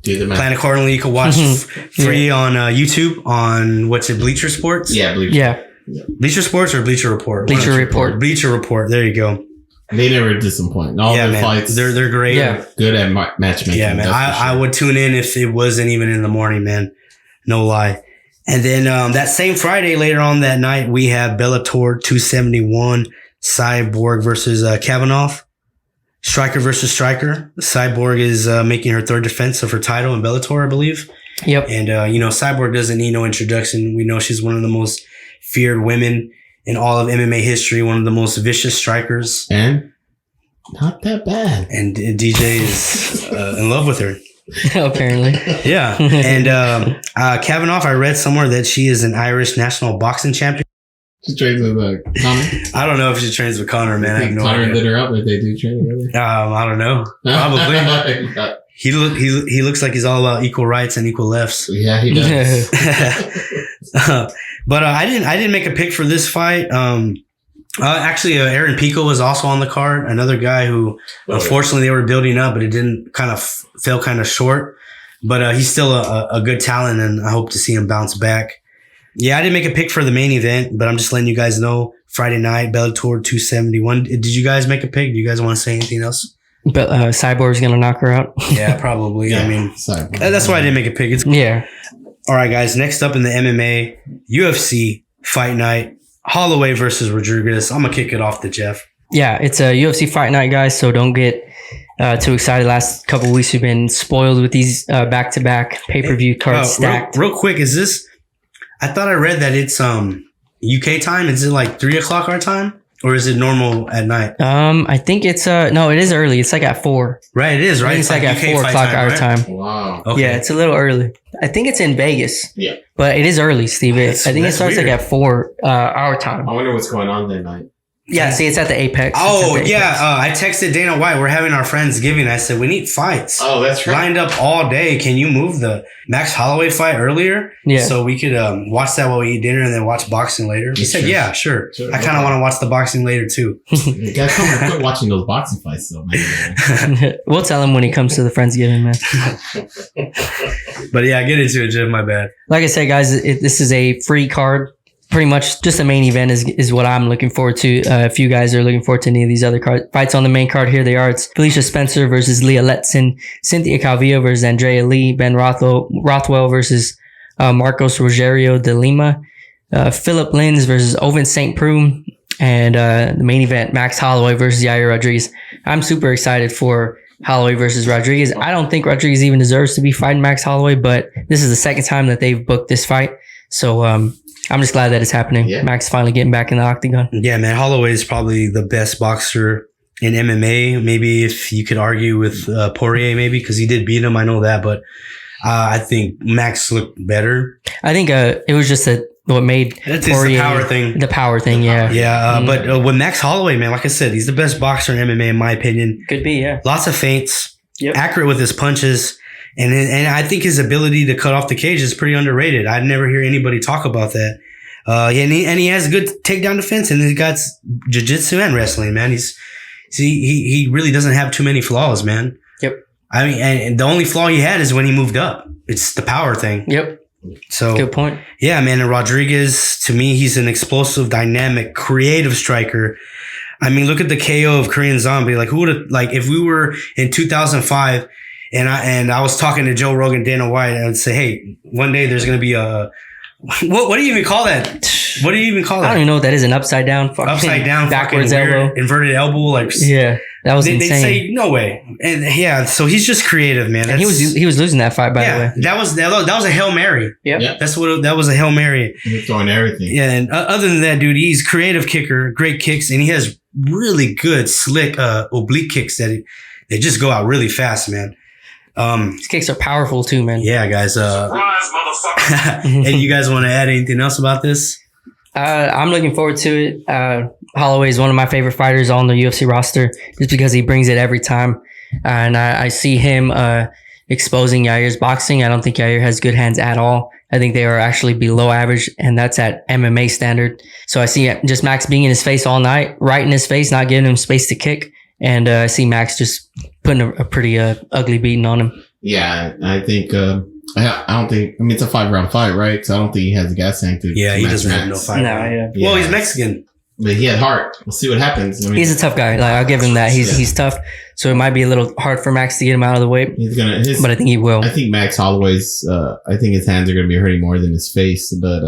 Do the math. plan accordingly. You can watch free on YouTube on Bleacher Sports? Yeah, Bleacher. Yeah. Bleacher Sports or Bleacher Report? Bleacher Report. Bleacher Report. There you go. They never disappoint. All Yeah, their man. fights, They're great. Yeah. good at matchmaking. Yeah, man. that's for I sure. would tune in if it wasn't even in the morning, man. No lie. And then that same Friday, later on that night, we have Bellator 271, Cyborg versus Kavanaugh. Striker versus Striker. Cyborg is making her third defense of her title in Bellator, I believe. Yep. And, Cyborg doesn't need no introduction. We know she's one of the most feared women in all of MMA history, one of the most vicious strikers. And not that bad. And DJ is in love with her. Apparently. Yeah. And Kavanaugh, I read somewhere that she is an Irish national boxing champion. She trains with Connor. I don't know if she trains with Connor, man. I have no Connor idea. lit her up if they do train together. I don't know. Probably. He looks like he's all about equal rights and equal lefts. Yeah, he does. But I didn't make a pick for this fight. Actually, Aaron Pico was also on the card. Another guy who, unfortunately, they were building up, but it didn't kind of fell kind of short. But he's still a good talent, and I hope to see him bounce back. Yeah, I didn't make a pick for the main event, but I'm just letting you guys know. Friday night, Bellator 271. Did you guys make a pick? Do you guys want to say anything else? But Cyborg's gonna knock her out. Yeah, probably. Yeah, I mean, Cyborg. that's why I didn't make a pick. Yeah. All right, guys. Next up in the MMA, UFC Fight Night, Holloway versus Rodriguez. I'm gonna kick it off to Jeff. Yeah, it's a UFC Fight Night, guys, so don't get too excited. Last couple of weeks, we've been spoiled with these back-to-back pay-per-view cards stacked. Real quick, is this... I thought I read that it's UK time. Is it like 3 o'clock our time? Or is it normal at night? I think it's no, it is early. It's like at 4. Right, it is, I right? think it's like at UK 4 fight o'clock our right? time. Wow. Okay. Yeah, it's a little early. I think it's in Vegas. Yeah. But it is early, Steve. I think it That's starts weird. like at 4 our time. I wonder what's going on that night. Yeah, see, it's at the Apex. Oh, It's at the yeah. Apex. I texted Dana White. We're having our Friendsgiving. I said, we need fights. Oh, that's right. Lined up all day. Can you move the Max Holloway fight earlier? Yeah. So we could watch that while we eat dinner and then watch boxing later. He said, Sure. yeah, sure. Sure. I kind of want to watch the boxing later too. You guys quit watching those boxing fights, though, man. We'll tell him when he comes to the Friendsgiving, man. But yeah, get into it, Jeff. My bad. Like I said, guys, this is a free card. Pretty much just the main event is what I'm looking forward to. If you guys are looking forward to any of these other fights on the main card, here they are. It's Felicia Spencer versus Leah Letson, Cynthia Calvillo versus Andrea Lee, Ben Rothwell versus Marcos Rogerio de Lima, Philip Lins versus Owen St. Preux, and the main event, Max Holloway versus Yair Rodriguez. I'm super excited for Holloway versus Rodriguez. I don't think Rodriguez even deserves to be fighting Max Holloway, but this is the second time that they've booked this fight. So I'm just glad that it's happening. Yeah. Max finally getting back in the octagon. Yeah, man. Holloway is probably the best boxer in MMA. Maybe if you could argue with Poirier, maybe because he did beat him. I know that, but I think Max looked better. I think it was just what made That's just the power thing. The power thing, yeah. Yeah, but with Max Holloway, man, like I said, he's the best boxer in MMA in my opinion. Could be, yeah. Lots of feints, Yep. accurate with his punches, and I think his ability to cut off the cage is pretty underrated. I never hear anybody talk about that. And he has good takedown defense, and he's got jiu-jitsu and wrestling, man. He really doesn't have too many flaws, man. Yep. I mean, and the only flaw he had is when he moved up. It's the power thing. Yep. So Good point. yeah, man. And Rodriguez, to me, he's an explosive, dynamic, creative striker. I mean, look at the KO of Korean Zombie. Like, who would have, like, if we were in 2005 and I was talking to Joe Rogan, Dana White, I would say, hey, one day there's going to be what do you even call that? What do you even call that? I don't even know what that is. An upside down, Upside down, backwards fucking weird, elbow. inverted elbow. Like, Yeah, that was they'd insane. say, no way. And yeah, so he's just creative, man. And he was losing that fight, by the way. that was a Hail Mary. Yep. Yeah. That was a Hail Mary. He's throwing everything. Yeah, and other than that, dude, he's creative kicker, great kicks, and he has really good, slick oblique kicks that just go out really fast, man. His kicks are powerful too, man. Yeah, guys. Surprise, motherfucker. Hey, you guys want to add anything else about this? I'm looking forward to it. Holloway is one of my favorite fighters on the UFC roster just because he brings it every time. And I see him exposing Yair's boxing. I don't think Yair has good hands at all. I think they are actually below average, and that's at MMA standard. So I see just Max being in his face all night, right in his face, not giving him space to kick. And I see Max just putting a pretty ugly beating on him. Yeah, I think, I don't think, I mean, it's a 5-round fight, right? So I don't think he has the gas tank to. Yeah, to he match doesn't have no Max. fight. No, right? yeah. Well, he's Mexican. But he had heart. We'll see what happens. I mean, He's a tough guy. Like, I'll give him that. He's tough. So it might be a little hard for Max to get him out of the way, he's gonna. but I think he will. I think Max Holloway's. I think his hands are gonna be hurting more than his face. But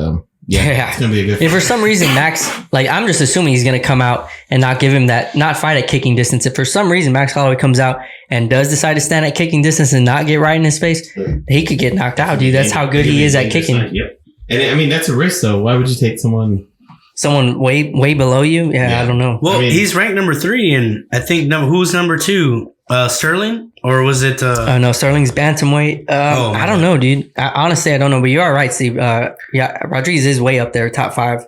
Yeah. it's gonna be a good. If for some reason Max, like, I'm just assuming he's going to come out and not give him that, not fight at kicking distance. If for some reason Max Holloway comes out and does decide to stand at kicking distance and not get right in his face, he could get knocked out, dude. That's how good he is at kicking. Yep. And I mean, that's a risk, though. Why would you take someone someone way below you. Yeah, I don't know. Well, I mean, he's ranked number 3, and I think who's number 2? Sterling, or was it? No, Sterling's bantamweight. I don't know, dude. Honestly, I don't know. But you are right, Steve. Yeah, Rodriguez is way up there, top 5.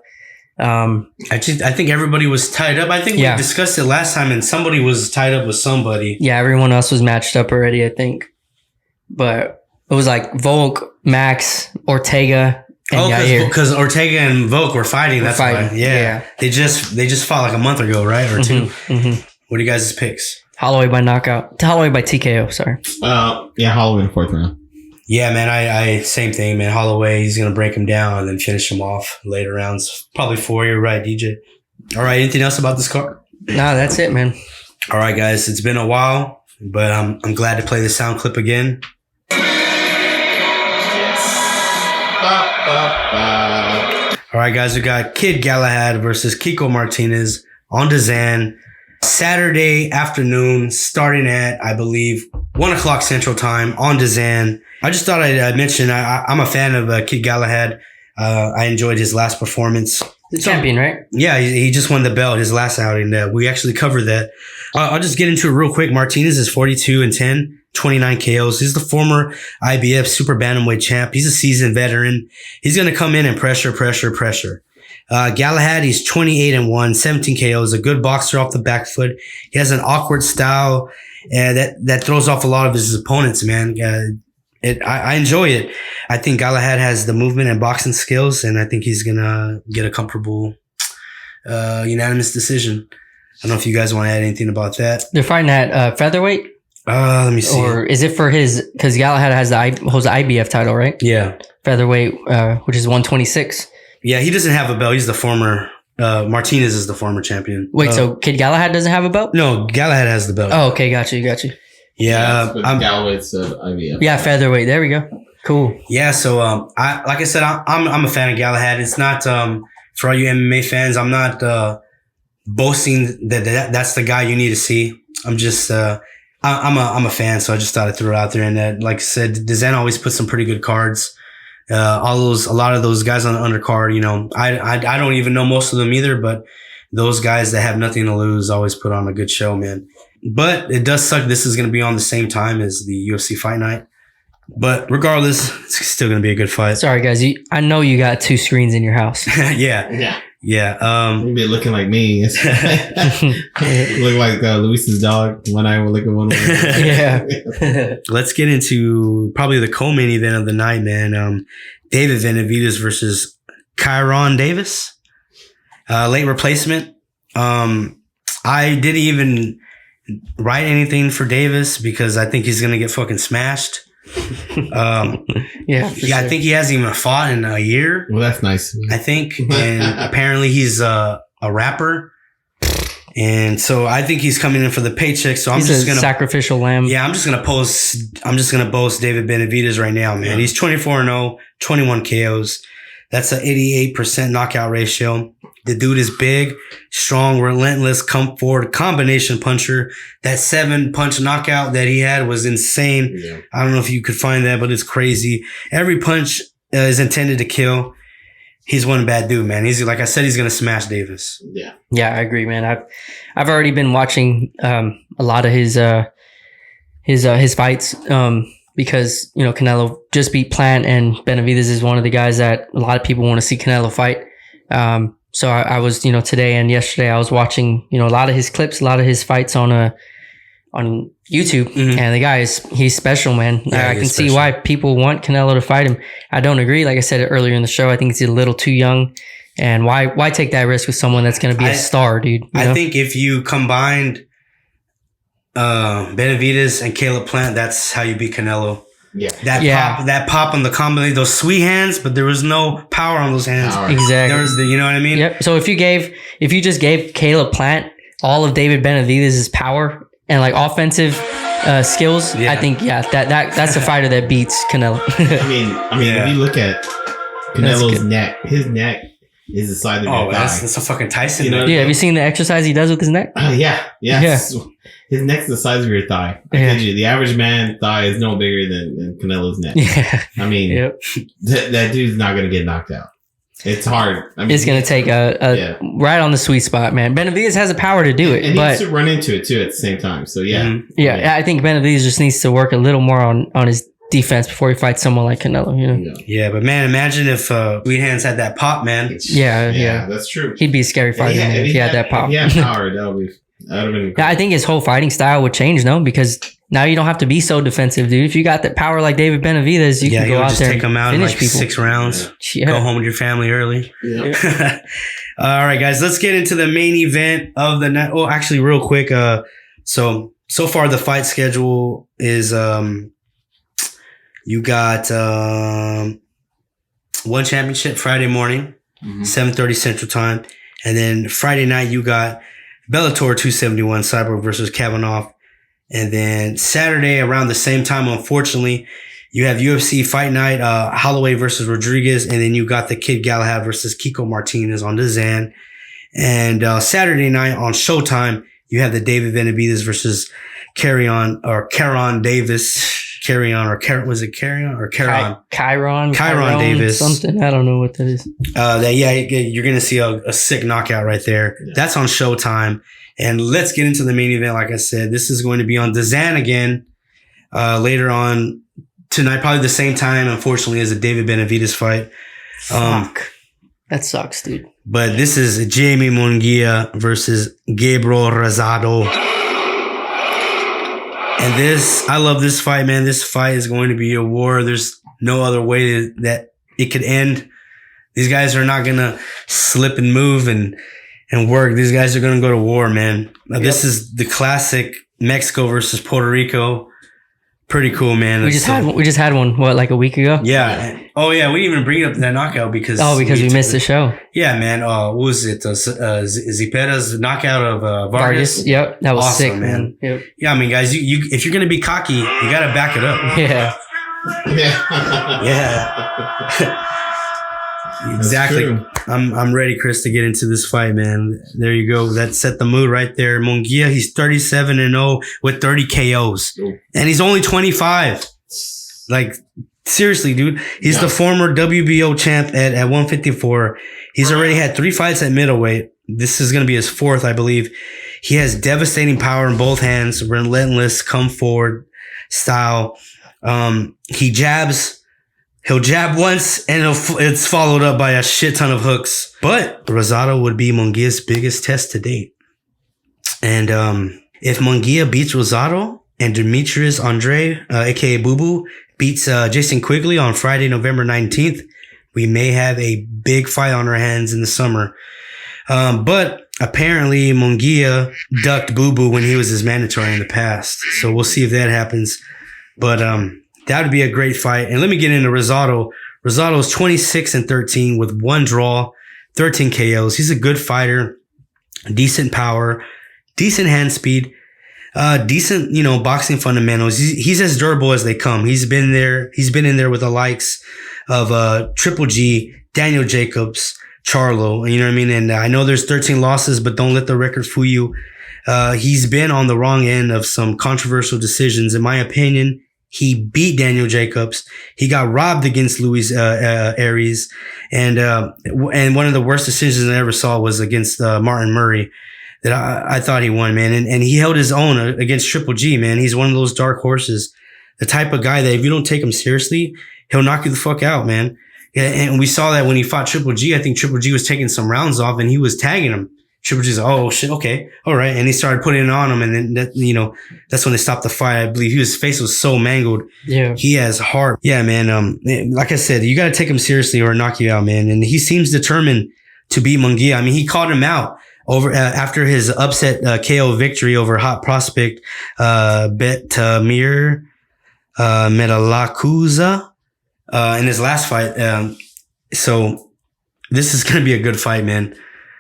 I think everybody was tied up. I think we discussed it last time, and somebody was tied up with somebody. Yeah, everyone else was matched up already, I think. But it was like Volk, Max, Ortega, and Yair. Because Ortega and Volk were fighting. That's why. Yeah. They just fought like a month ago, right, or 2. Mm-hmm. What are you guys' picks? Holloway by knockout. Holloway by TKO. Sorry. Holloway in the 4th round. Yeah, man. I same thing, man. Holloway, he's gonna break him down and then finish him off later rounds. Probably 4. You're right, DJ. All right. Anything else about this card? No, that's it, man. All right, guys. It's been a while, but I'm glad to play the sound clip again. All right, guys. We got Kid Galahad versus Kiko Martinez on DAZN. Saturday afternoon, starting at, I believe, 1 o'clock Central Time on DAZN. I just thought I'd mention I'm a fan of Kid Galahad. I enjoyed his last performance. The champion, right? Yeah, he just won the belt his last outing. We actually covered that. I'll just get into it real quick. Martinez is 42-10, 29 KOs. He's the former IBF super bantamweight champ. He's a seasoned veteran. He's going to come in and pressure. Galahad, he's 28-1, 17 KOs, a good boxer off the back foot. He has an awkward style that throws off a lot of his opponents, man. I enjoy it. I think Galahad has the movement and boxing skills, and I think he's going to get a comfortable unanimous decision. I don't know if you guys want to add anything about that. They're fighting at featherweight? Let me see. Or is it for because Galahad holds the IBF title, right? Yeah. Featherweight, which is 126. Yeah, he doesn't have a belt. He's the former, Martinez is the former champion. Wait, so Kid Galahad doesn't have a belt? No, Galahad has the belt. Oh, okay, got you. Yeah. Galloway's IBF. Yeah, featherweight. There we go. Cool. Yeah, so like I said, I'm a fan of Galahad. It's not for all you MMA fans. I'm not boasting that's the guy you need to see. I'm just I'm a fan, so I just thought I'd throw it out there. And that, like I said, DAZN always puts some pretty good cards. A lot of those guys on the undercard, you know, I don't even know most of them either, but those guys that have nothing to lose always put on a good show, man. But it does suck. This is going to be on the same time as the UFC Fight Night. But regardless, it's still going to be a good fight. Sorry, guys. I know you got 2 screens in your house. Yeah. You'll be looking like me. Look like Luis's dog. One eye will look at one way. Yeah. Let's get into probably the co-main event of the night, man. David Benavidez versus Kyron Davis. Late replacement. I didn't even write anything for Davis because I think he's going to get fucking smashed. Sure. I think he hasn't even fought in a year. Well, that's nice. I think, and apparently he's a rapper, and so I think he's coming in for the paycheck. So he's just gonna sacrificial lamb. Yeah, I'm just gonna boast David Benavidez right now, man. He's 24-0, 21 KOs. That's an 88% knockout ratio. The dude is big, strong, relentless, come forward, combination puncher. That 7-punch knockout that he had was insane. Yeah. I don't know if you could find that, but it's crazy. Every punch is intended to kill. He's one bad dude, man. He's, like I said, he's going to smash Davis. Yeah. Yeah, I agree, man. I've already been watching a lot of his fights because, you know, Canelo just beat Plant, and Benavidez is one of the guys that a lot of people want to see Canelo fight. So I was, you know, today and yesterday I was watching, you know, a lot of his clips, a lot of his fights on YouTube, and the guy he's special, man. Yeah, I can see why people want Canelo to fight him. I don't agree. Like I said earlier in the show, I think he's a little too young, and why take that risk with someone that's going to be a star, dude? I think if you combined Benavidez and Caleb Plant, that's how you beat Canelo. Yeah. That pop on the combination, those sweet hands, but there was no power on those hands. Exactly. There was you know what I mean? Yep. So if you just gave Caleb Plant all of David Benavidez's power and like offensive skills, I think that's a fighter that beats Canelo. I mean, if you look at Canelo's neck, his neck is the size of your thigh. That's a fucking Tyson. You know have you seen the exercise he does with his neck? Yeah. His neck's the size of your thigh. The average man thigh is no bigger than Canelo's neck. Yeah. I mean, that dude's not going to get knocked out. It's hard. I mean, It's going to take a right on the sweet spot, man. Benavidez has the power to do it. And but he needs to run into it, too, at the same time. So, yeah. I think Benavidez just needs to work a little more on his defense before he fights someone like Canelo, you know? Yeah, but man, imagine if Sweet Hands had that pop, man. Yeah. That's true. He'd be a scary fighter if he had that pop. If he had power, that would have been Yeah, I think his whole fighting style would change, no? Because now you don't have to be so defensive, dude. If you got that power like David Benavidez, you can go out just there take him out in finish like people. 6 rounds. Yeah. Go home with your family early. Yeah. All right, guys, let's get into the main event of the night. Oh, actually, real quick. So far the fight schedule is you got one championship Friday morning, 7:30 Central Time, and then Friday night you got Bellator 271 Cyborg versus Kavanaugh. And then Saturday around the same time, unfortunately, you have UFC Fight Night, Holloway versus Rodriguez. And then you got the Kid Galahad versus Kiko Martinez on DAZN. And Saturday night on Showtime, you have the David Benavidez versus Caron Davis. Chiron Davis. Something. I don't know what that is. You're going to see a sick knockout right there. Yeah. That's on Showtime. And let's get into the main event. Like I said, this is going to be on DAZN again later on tonight, probably the same time, unfortunately, as the David Benavidez fight. Fuck. That sucks, dude. But this is Jaime Munguia versus Gabriel Rosado. And I love this fight, man. This fight is going to be a war. There's no other way that it could end. These guys are not going to slip and move and work. These guys are going to go to war, man. This is the classic Mexico versus Puerto Rico. Pretty cool, man. We just had one, what, like a week ago? Yeah. Oh, yeah. We didn't even bring up that knockout because we missed the show. Yeah, man. What was it? Zipera's knockout of Vargas. Yep. That was awesome, sick, man. Yep. Yeah, I mean, guys, you if you're going to be cocky, you got to back it up. Yeah. Yeah. Exactly. I'm ready, Chris, to get into this fight, man. There you go. That set the mood right there. Munguia, he's 37-0 with 30 KOs. Ooh. And he's only 25. Like, seriously, dude. He's the former WBO champ at 154. He's already had 3 fights at middleweight. This is going to be his 4th, I believe. He has devastating power in both hands, relentless, come forward style. He jabs. He'll jab once and it's followed up by a shit ton of hooks. But Rosado would be Munguia's biggest test to date. And if Munguia beats Rosado and Demetrius Andre, aka Boo Boo, beats Jason Quigley on Friday, November 19th, we may have a big fight on our hands in the summer. But apparently Munguia ducked Boo Boo when he was his mandatory in the past. So we'll see if that happens. But that would be a great fight. And let me get into Rosado. Rosado is 26-13 with 1 draw, 13 KOs. He's a good fighter, decent power, decent hand speed, decent, boxing fundamentals. He's as durable as they come. He's been in there with the likes of Triple G, Daniel Jacobs, Charlo. You know what I mean? And I know there's 13 losses, but don't let the record fool you. He's been on the wrong end of some controversial decisions. In my opinion, he beat Daniel Jacobs. He got robbed against Luis Aries. And one of the worst decisions I ever saw was against Martin Murray that I thought he won, man. And he held his own against Triple G, man. He's one of those dark horses, the type of guy that if you don't take him seriously, he'll knock you the fuck out, man. And we saw that when he fought Triple G. I think Triple G was taking some rounds off and he was tagging him. Triple G's like, oh shit, okay, all right, and he started putting it on him, and then that's when they stopped the fight. I believe his face was so mangled. Yeah, he has heart. Yeah, man. Like I said, you got to take him seriously or knock you out, man. And he seems determined to beat Munguia. I mean, he called him out over after his upset KO victory over hot prospect Betamir Metalakuza in his last fight. So this is gonna be a good fight, man.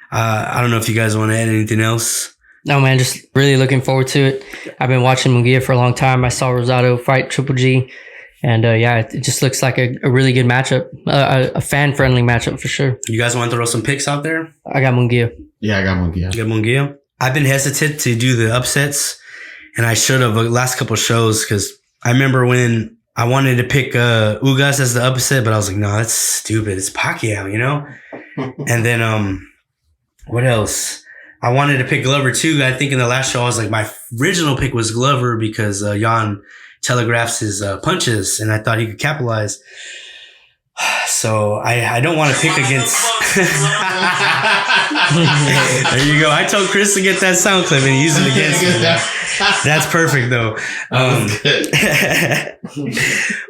I don't know if you guys want to add anything else. No, man, just really looking forward to it. I've been watching Munguia for a long time. I saw Rosado fight Triple G. And it just looks like a really good matchup, a fan-friendly matchup for sure. You guys want to throw some picks out there? I got Munguia. Yeah, I got Munguia. You got Munguia? I've been hesitant to do the upsets, and I should have the last couple of shows because I remember when I wanted to pick Ugas as the upset, but I was like, no, that's stupid. It's Pacquiao, And then what else? I wanted to pick Glover too. I think in the last show, I was like, my original pick was Glover because Jan telegraphs his punches, and I thought he could capitalize. So I don't want to pick against. There you go. I told Chris to get that sound clip and use it against me. That's perfect though.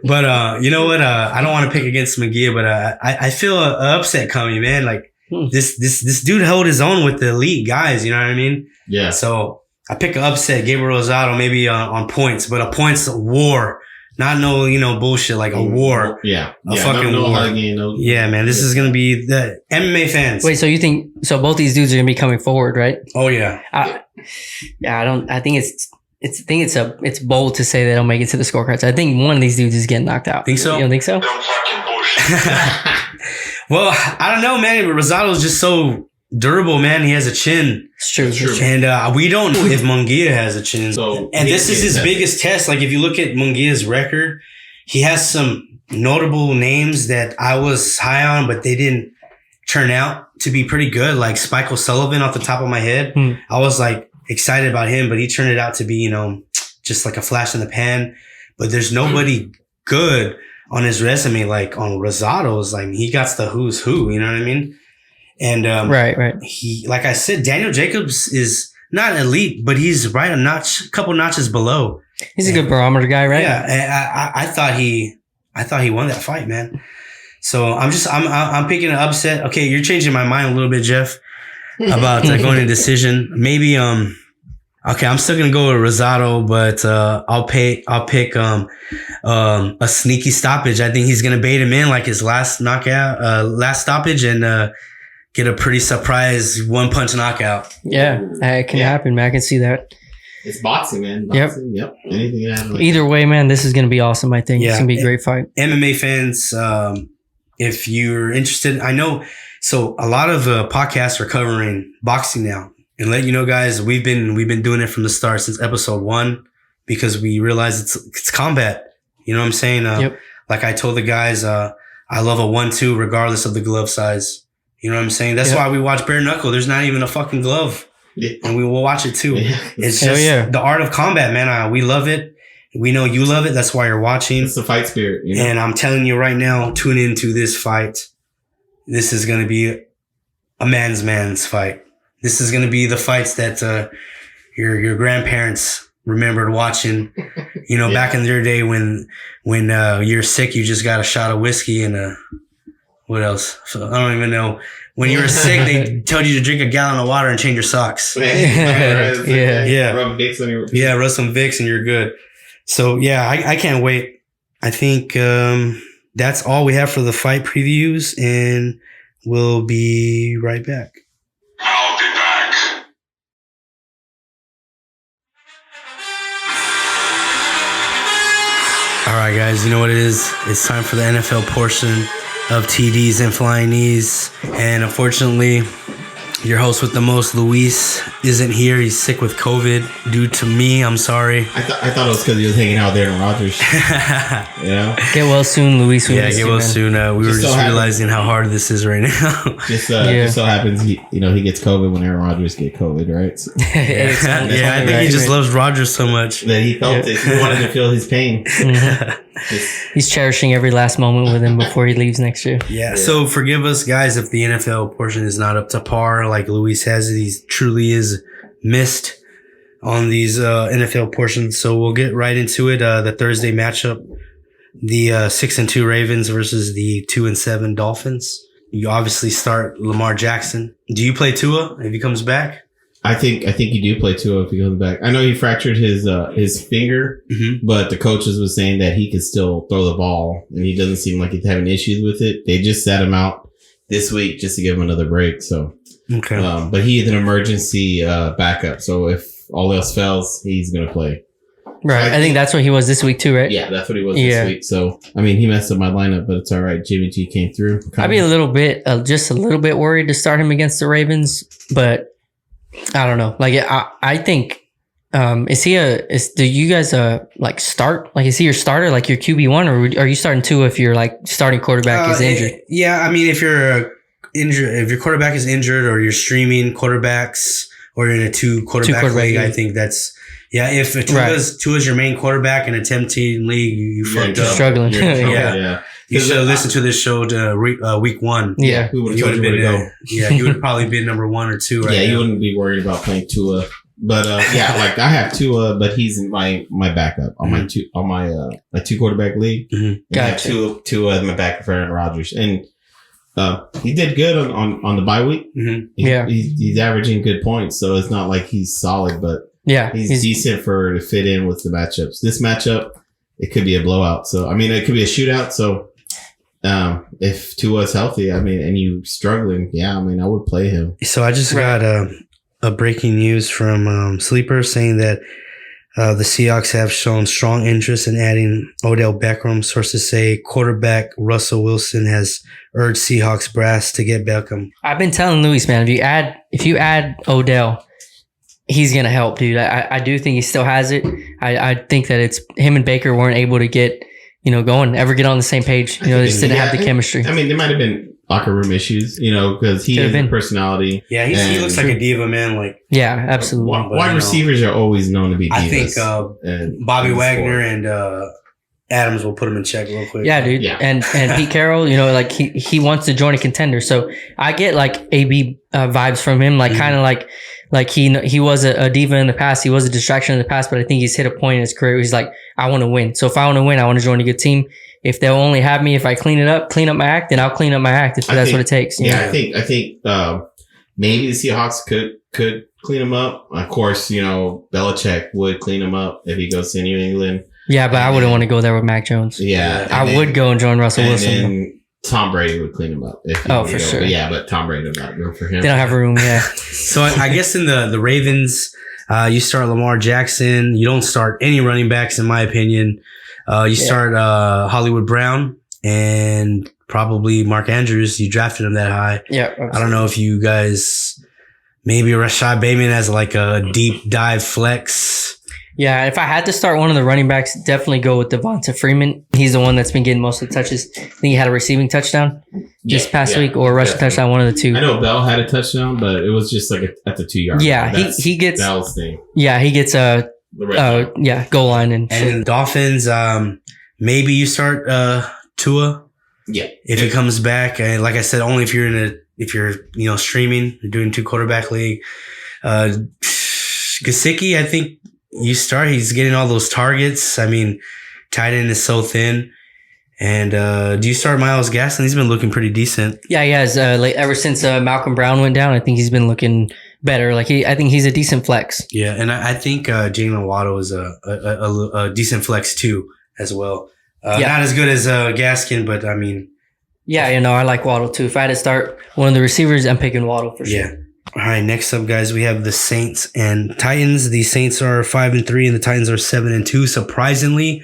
But you know what? I don't want to pick against Munguia, but I feel an upset coming, man. Like this dude held his own with the elite guys. You know what I mean? Yeah. So I pick an upset, Gabriel Rosado, maybe on points, but a points war. Not no, bullshit, like a war. Yeah. A fucking no war. hugging, Yeah, man. This is going to be the MMA fans. Wait, so you think both these dudes are gonna be coming forward, right? Oh, yeah. I think it's bold to say they don't make it to the scorecards. I think one of these dudes is getting knocked out. Think so? You don't think so? Don't fucking bullshit. Well, I don't know, man. Rosado's just so durable, man. He has a chin. It's true. And we don't know if Munguia has a chin. So and this is his biggest test. Like, if you look at Munguia's record, he has some notable names that I was high on, but they didn't turn out to be pretty good. Like Spike O'Sullivan off the top of my head. I was like excited about him, but he turned it out to be, just like a flash in the pan. But there's nobody good on his resume. Like on Rosado's, like he got the who's who, you know what I mean? And, right. He, like I said, Daniel Jacobs is not elite, but he's right a couple notches below. He's a good barometer guy, right? Yeah. I thought he won that fight, man. So I'm picking an upset. Okay. You're changing my mind a little bit, Jeff, about going to decision. Maybe, okay, I'm still going to go with Rosado, but, I'll pick, a sneaky stoppage. I think he's going to bait him in like his last stoppage and, get a pretty surprise one punch knockout. Yeah, it can happen, man. I can see that. It's boxing, man. Boxing, yep. Anything can happen. Either way, man, this is going to be awesome, I think. It's going to be a great fight. MMA fans, if you're interested, I know, so a lot of podcasts are covering boxing now. And let you know, guys, we've been doing it from the start since episode 1 because we realize it's combat. You know what I'm saying? Like I told the guys, I love a 1-2 regardless of the glove size. You know what I'm saying? That's why we watch bare knuckle. There's not even a fucking glove. Yeah. And we will watch it too. Yeah. It's just the art of combat, man. We love it. We know you love it. That's why you're watching. It's the fight spirit. And I'm telling you right now, tune into this fight. This is going to be a man's fight. This is going to be the fights that your grandparents remembered watching. Back in their day when you're sick, you just got a shot of whiskey and what else? So I don't even know. When you were sick, they told you to drink a gallon of water and change your socks. Yeah. Rub Vicks on your... Yeah, rub some Vicks and you're good. So, yeah, I can't wait. I think that's all we have for the fight previews, and we'll be right back. I'll be back. All right, guys, you know what it is? It's time for the NFL portion of TDs and Flying Knees. And unfortunately, your host with the most, Luis, isn't here. He's sick with COVID due to me. I'm sorry. I thought it was because he was hanging out with Aaron Rodgers. Get well soon, Luis. Yeah, get well soon. We were just realizing how hard this is right now. Just so happens he gets COVID when Aaron Rodgers get COVID, right? So, I think he just loves Rodgers so much that he felt it. He wanted to feel his pain. He's cherishing every last moment with him before he leaves next year. Yeah. So forgive us, guys, if the NFL portion is not up to par like Luis has it. He truly is missed on these NFL portions. So we'll get right into it. The Thursday matchup, the 6-2 Ravens versus the 2-7 Dolphins. You obviously start Lamar Jackson. Do you play Tua if he comes back? I think you do play Tua if he comes back. I know he fractured his finger, but the coaches was saying that he could still throw the ball, and he doesn't seem like he's having issues with it. They just sat him out this week just to give him another break. So, but he is an emergency backup. So if all else fails, he's gonna play. Right. I think that's what he was this week too, right? Yeah, that's what he was this week. So I mean, he messed up my lineup, but it's all right. Jimmy G came through. I'd be a little bit, just a little bit worried to start him against the Ravens, but. I don't know. Like, I think, do you guys, start? Like, is he your starter, like your QB1, or are you starting 2 if your, like, starting quarterback is injured? Yeah. I mean, if injured, if your quarterback is injured or you're streaming quarterbacks or you're in a two quarterback league, I think that's if Tua's your main quarterback in a 10-team league, you fucked up. Struggling. Yeah. You should have listened to this show week 1. Yeah. We would have been you would have probably been number 1 or 2 right now. You wouldn't be worried about playing Tua. But like I have Tua, but he's in my backup on my two quarterback league. Mm-hmm. Gotcha. I have Tua as my backup for Aaron Rodgers, and he did good on the bye week. Mm-hmm. He's averaging good points, so it's not like he's solid, but he's decent to fit in with the matchups. This matchup, it could be a blowout. So I mean, it could be a shootout. So if Tua's healthy, I mean, and you struggling, I mean, I would play him. So I just got a breaking news from Sleeper saying that the Seahawks have shown strong interest in adding Odell Beckham. Sources say quarterback Russell Wilson has urged Seahawks brass to get Beckham. I've been telling Luis, man, if you add Odell, he's gonna help, dude. I do think he still has it. I think that it's him and Baker weren't able to get ever get on the same page. They just didn't have the chemistry. I mean, there might have been locker room issues, because he has a personality. Yeah, he looks like a diva, man. Absolutely. Wide receivers are always known to be divas. I think Bobby Wagner and Adams will put him in check real quick. Yeah, dude. Yeah. And Pete Carroll, he wants to join a contender. So I get AB vibes from him, kind of like he was a diva in the past. He was a distraction in the past, but I think he's hit a point in his career where he's like, I want to win. So if I want to win, I want to join a good team. If they'll only have me, if I clean up my act, then I'll clean up my act if that's what it takes. I think maybe the Seahawks could clean him up. Of course, Belichick would clean him up if he goes to New England. Yeah, but I wouldn't want to go there with Mac Jones. Yeah. I would go and join Russell Wilson. And Tom Brady would clean him up. For sure. But Tom Brady would not go for him. They don't have room, So I guess in the Ravens, you start Lamar Jackson. You don't start any running backs, in my opinion. You start Hollywood Brown and probably Mark Andrews. You drafted him that high. Yeah. Absolutely. I don't know if you guys, maybe Rashad Bateman as a deep dive flex. Yeah, if I had to start one of the running backs, definitely go with Devonta Freeman. He's the one that's been getting most of the touches. I think he had a receiving touchdown this past week or a rushing touchdown, one of the two. I know Bell had a touchdown, but it was just at the 2-yard line. Yeah, he gets Bell's thing. Yeah, he gets goal line and in Dolphins, maybe you start Tua. Yeah, if it comes back, and like I said, only if you're streaming, you're doing 2 quarterback league. Gesicki, I think you start. He's getting all those targets. I mean, tight end is so thin. And do you start Myles Gaskin? He's been looking pretty decent. Yeah, he has. Ever since Malcolm Brown went down, I think he's been looking better. I think he's a decent flex. Yeah, and I think Jalen Waddle is a decent flex too, as well. Not as good as Gaskin, but I mean. Yeah, I like Waddle too. If I had to start one of the receivers, I'm picking Waddle for sure. Yeah. All right, next up, guys, we have the Saints and Titans. The Saints are 5-3, and the Titans are 7-2. Surprisingly,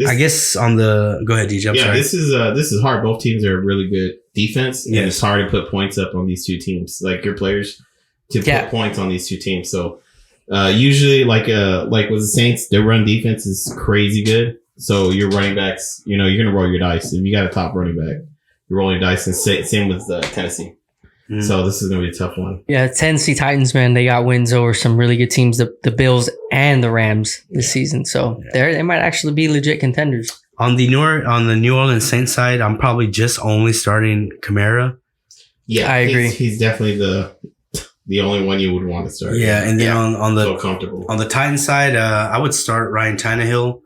I guess go ahead, DJ. I'm sorry. This is hard. Both teams are really good defense, and it's hard to put points up on these two teams. Your players to put points on these two teams. So usually, like with the Saints, their run defense is crazy good. So your running backs, you're gonna roll your dice. If you got a top running back, you're rolling dice. And same with Tennessee. So this is going to be a tough one. Yeah, Tennessee Titans, man, they got wins over some really good teams, the Bills and the Rams this season. So they might actually be legit contenders. On the New Orleans Saints side, I'm probably just only starting Kamara. Yeah, I agree. He's definitely the only one you would want to start. Yeah, and then on the so comfortable. On the Titans side, I would start Ryan Tannehill.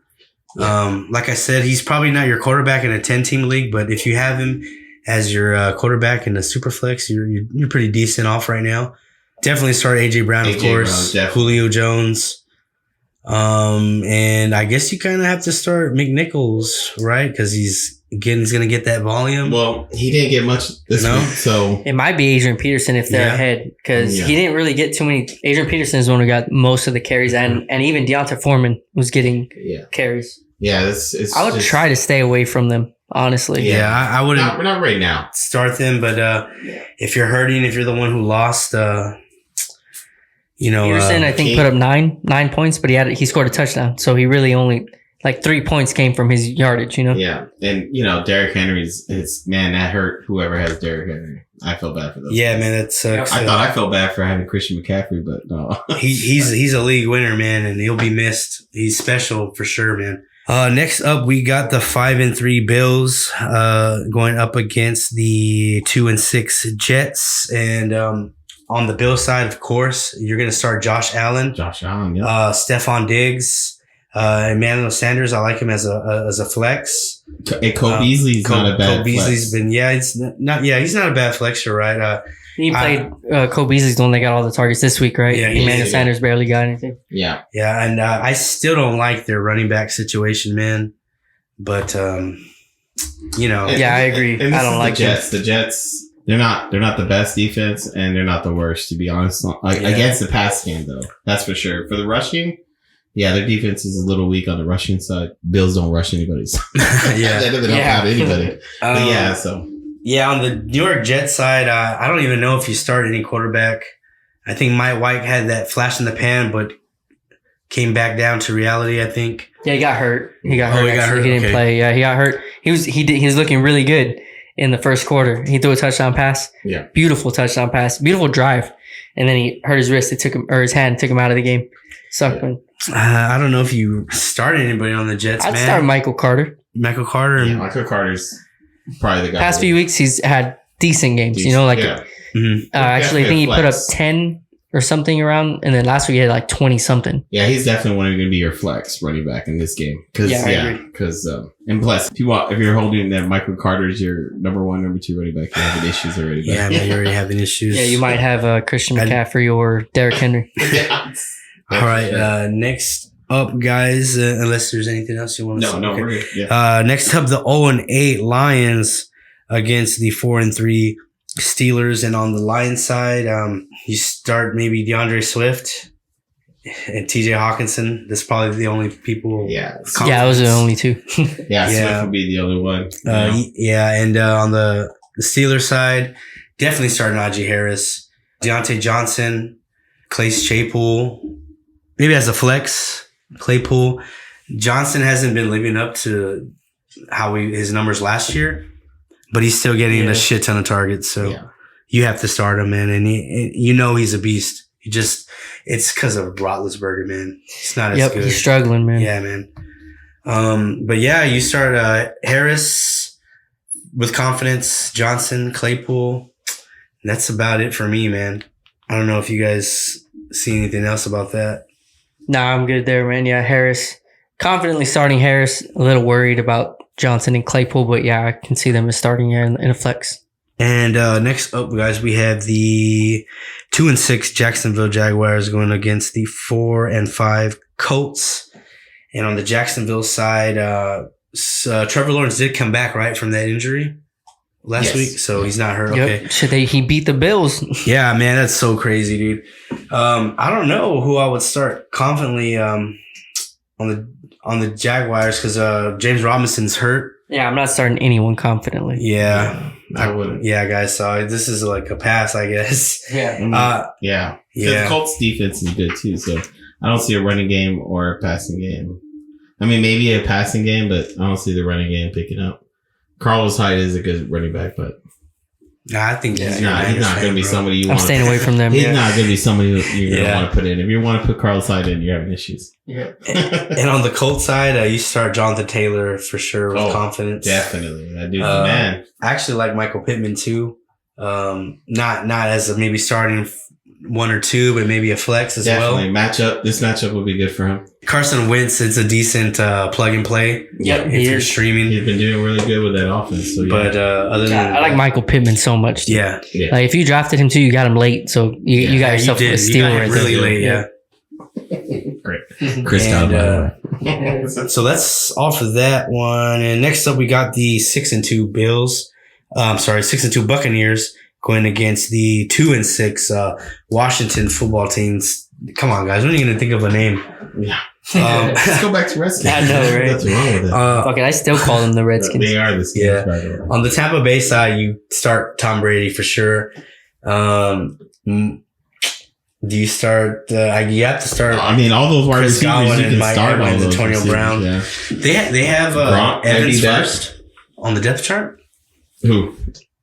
Yeah. Like I said, he's probably not your quarterback in a 10-team league, but if you have him as your quarterback in the Superflex, you're pretty decent off right now. Definitely start AJ Brown, of course. Julio Jones. And I guess you kind of have to start McNichols, right? Because he's going to get that volume. Well, he didn't get much this week, so it might be Adrian Peterson if they're ahead, because he didn't really get too many. Adrian Peterson is the one who got most of the carries, and even Deonta Foreman was getting carries. Yeah, I would try to stay away from them. Honestly, I wouldn't. Not right now. Start them, but if you're hurting, if you're the one who lost, Peterson, I think put up nine points, but he scored a touchdown, so he really only like 3 points came from his yardage, you know? Yeah. And, Derrick Henry's, man, that hurt whoever has Derrick Henry. I feel bad for those Yeah, guys. man, that sucks. I thought I felt bad for having Christian McCaffrey, but no. He's a league winner, man, and he'll be missed. He's special for sure, man. Next up, we got the 5-3 Bills going up against the 2-6 Jets, and on the Bills side, of course, you're going to start Josh Allen, Yeah. Stephon Diggs, Emmanuel Sanders. I like him as a flex. And Cole Beasley's not a bad Cole Beasley's flex. he's not a bad flex. You're right. He played Cole Beasley's the one that got all the targets this week, right? Yeah, Emmanuel Sanders barely got anything. Yeah. Yeah, and I still don't like their running back situation, man. But Yeah, I agree. And I don't like the Jets. The Jets, they're not the best defense, and they're not the worst, to be honest. Against the pass game, though, that's for sure. For the rushing, yeah, their defense is a little weak on the rushing side. Bills don't rush anybody. So Yeah. they don't have anybody. But yeah, so. Yeah, on the New York Jets side, I don't even know if you start any quarterback. I think Mike White had that flash in the pan, but came back down to reality, I think. Yeah, he got hurt. He got Oh, hurt. he got hurt? He didn't Okay. play. Yeah, he got hurt. He was looking really good in the first quarter. He threw a touchdown pass. Yeah. Beautiful touchdown pass. Beautiful drive. And then he hurt his wrist. It took him, or his hand, took him out of the game. Sucked him. I don't know if you started anybody on the Jets, I'd man. start Michael Carter. Michael Carter. Yeah, Michael Carter's probably the guy. Past few weeks, he's had decent games. Yeah. Actually, I think he put up Flex. 10 or something around. And then last week he had like 20 something. Yeah, he's definitely going to be your flex running back in this game. Yeah, I agree. And plus, if you're holding that Michael Carter's your number 1, number 2 running back, you're having issues already. Yeah, man, you're already having issues. Yeah, you might have Christian McCaffrey or Derrick Henry. Yeah. All right, next up, guys, unless there's anything else you want to say. No, Okay. we're good. Yeah. Next up, the 0-8 Lions against the 4-3 Steelers. And on the Lions side, you start maybe DeAndre Swift and TJ Hawkinson. That's probably the only people. Yeah. Yeah, those are the only two. Yeah, Yeah. Swift would be the only one. Yeah, and on the Steelers side, definitely start Najee Harris, Deontay Johnson, Clay Claypool, maybe as a flex. Claypool. Johnson hasn't been living up to his numbers last year, but he's still getting a shit ton of targets. So you have to start him, man. And he's a beast. It's because of Roethlisberger, man. It's not as good. He's struggling, man. Yeah, man. But yeah, you start Harris with confidence, Johnson, Claypool. That's about it for me, man. I don't know if you guys see anything else about that. Nah, I'm good there, man. Yeah, Harris. Confidently starting Harris. A little worried about Johnson and Claypool, but yeah, I can see them as starting in a flex. And next up, guys, we have the 2-6 Jacksonville Jaguars going against the 4-5 Colts. And on the Jacksonville side, Trevor Lawrence did come back, right, from that injury last week, so he's not hurt. Okay. Yep. He beat the Bills. Yeah, man, that's so crazy, dude. I don't know who I would start confidently on the Jaguars because James Robinson's hurt. Yeah, I'm not starting anyone confidently. Yeah, I wouldn't. Yeah, guys. So this is like a pass, I guess. Yeah. Yeah. The Colts defense is good too, so I don't see a running game or a passing game. I mean, maybe a passing game, but I don't see the running game picking up. Carlos Hyde is a good running back, but I think he's not going to be somebody you I'm want. staying away from them. He's not going to be somebody you're going to Yeah. want to put in. If you want to put Carlos Hyde in, you're having issues. Yeah. And on the Colts side, you start Jonathan Taylor for sure with confidence. Definitely, that dude's the man. I actually like Michael Pittman too. Not as a maybe starting 1 or 2, but maybe a flex as Definitely. well. This matchup will be good for him. Carson Wentz, it's a decent plug and play. Yep, if he you're is. streaming. He's been doing really good with that offense. So, yeah. But other than I like Michael Pittman so much. Dude. yeah, Like if you drafted him too, you got him late, so you got yourself you a did. steal You got right him really there. late. Yeah. great. Chris And, Todd. So that's all for that one. And next up, we got the 6-2 Bills. 6-2 Buccaneers going against the 2-6 Washington football teams. Come on, guys. When are you going to think of a name? Yeah. Let's go back to Redskins. I know, right? What's wrong with it? Fuck it, I still call them the Redskins. They are the Skins, Yeah. by the way. On the Tampa Bay side, you start Tom Brady for sure. Do you start? You have to start. I mean, all those wide Chris receivers Godwin you and can Mike start all Evans, those Antonio receivers, Brown. Yeah. They have Gronk, Evans maybe that. first on the depth chart. Who?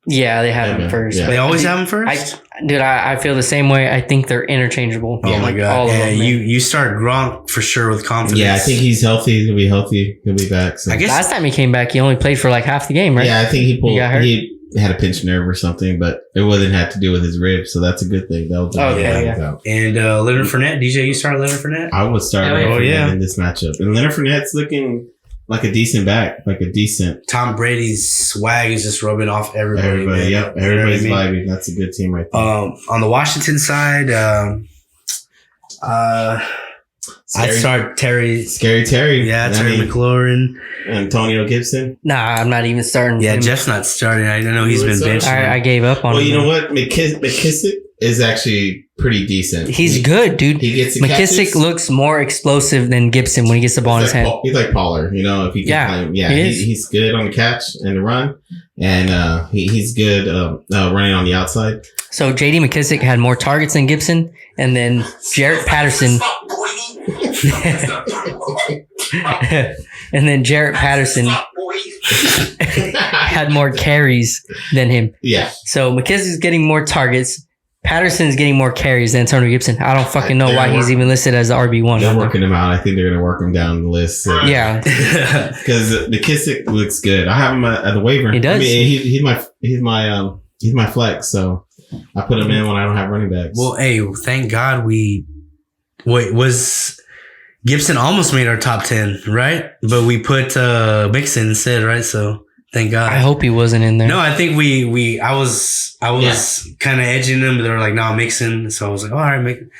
Yeah, they have him first. Yeah. They always have him first. I feel the same way. I think they're interchangeable. Oh my god! all of Yeah, them, man. you start Gronk for sure with confidence. Yeah, I think he's healthy. He's gonna be healthy. He'll be back. So. I guess Last time he came back, he only played for like half the game, right? Yeah, I think he got hurt? He had a pinched nerve or something, but it wouldn't have to do with his ribs, so that's a good thing. That was Yeah. And Leonard Fournette, DJ, you start Leonard Fournette. I would start Hell yeah. Leonard Oh, yeah. Fournette in this matchup, and Leonard Fournette's looking like a decent back, like a decent. Tom Brady's swag is just rubbing off everybody. Everybody, man. yep, You know what I everybody's mean? vibing. That's a good team right there. On the Washington side, I'd start Terry. Scary Terry, Yeah, Terry McLaurin. Antonio Gibson. Nah, I'm not even starting. Yeah, him. Jeff's not starting. I know he's been So- benched. I gave up on Well, him. you know what, McKissick is actually pretty decent. He's good, dude. He gets the McKissick catches. looks more explosive than Gibson when he gets the ball in his hand. He's like Pollard, you know, if he can Yeah, play him. Yeah, he is. he's good on the catch and the run, and he's good running on the outside. So JD McKissick had more targets than Gibson, and then Jarrett Patterson. And then Jarrett Patterson had more carries than him. Yeah, So McKissick's getting more targets. Patterson's getting more carries than Antonio Gibson. I don't fucking know why he's even listed as the RB1. they're working him out. I think they're going to work him down the list. Yeah. Because McKissick looks good. I have him at the waiver. He does. I mean, he's my flex. So I put him in when I don't have running backs. Well, hey, thank God was Gibson almost made our top 10, right? But we put Mixon instead, right? So thank God. I hope he wasn't in there. No, I think I was kind of edging them, but they were like, "No, Mixon." So I was like, "All right, Mixon."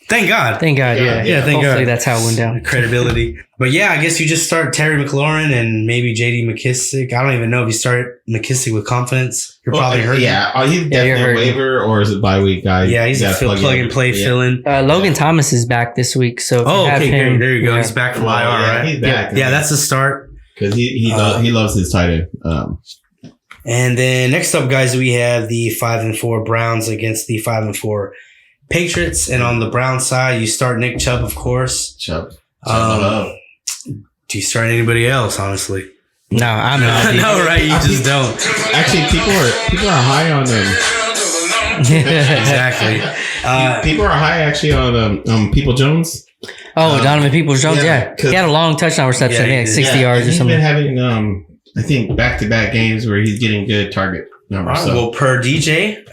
Thank God. Thank God, yeah. Yeah, thank Hopefully God. that's how it went down. Credibility. But yeah, I guess you just start Terry McLaurin and maybe JD McKissick. I don't even know if you start McKissick with confidence. You're probably hurt. Yeah, he's you're definitely a hurting. waiver, or is it bye week guy? Yeah, he's a plug and play fill in. Logan Thomas is back this week, so if you Oh, have okay, him, great. There you go. yeah. He's back from IR, Yeah, right? he's back. Yeah, that's a start. because he loves his tight end. And then next up, guys, we have the 5-4 Browns against the 5-4 Patriots. And on the Brown side, you start Nick Chubb, of course. Chubb. Do you start anybody else, honestly? No, I'm not. No, right? You just don't. Actually, people are high on them. Exactly. People are high actually on People Jones. Donovan Peoples-Jones, yeah, yeah. He had a long touchdown reception, Yeah, I think, like he 60 Yeah, yards or he's something. been having I think back-to-back games where he's getting good target numbers. All right, well, per DJ,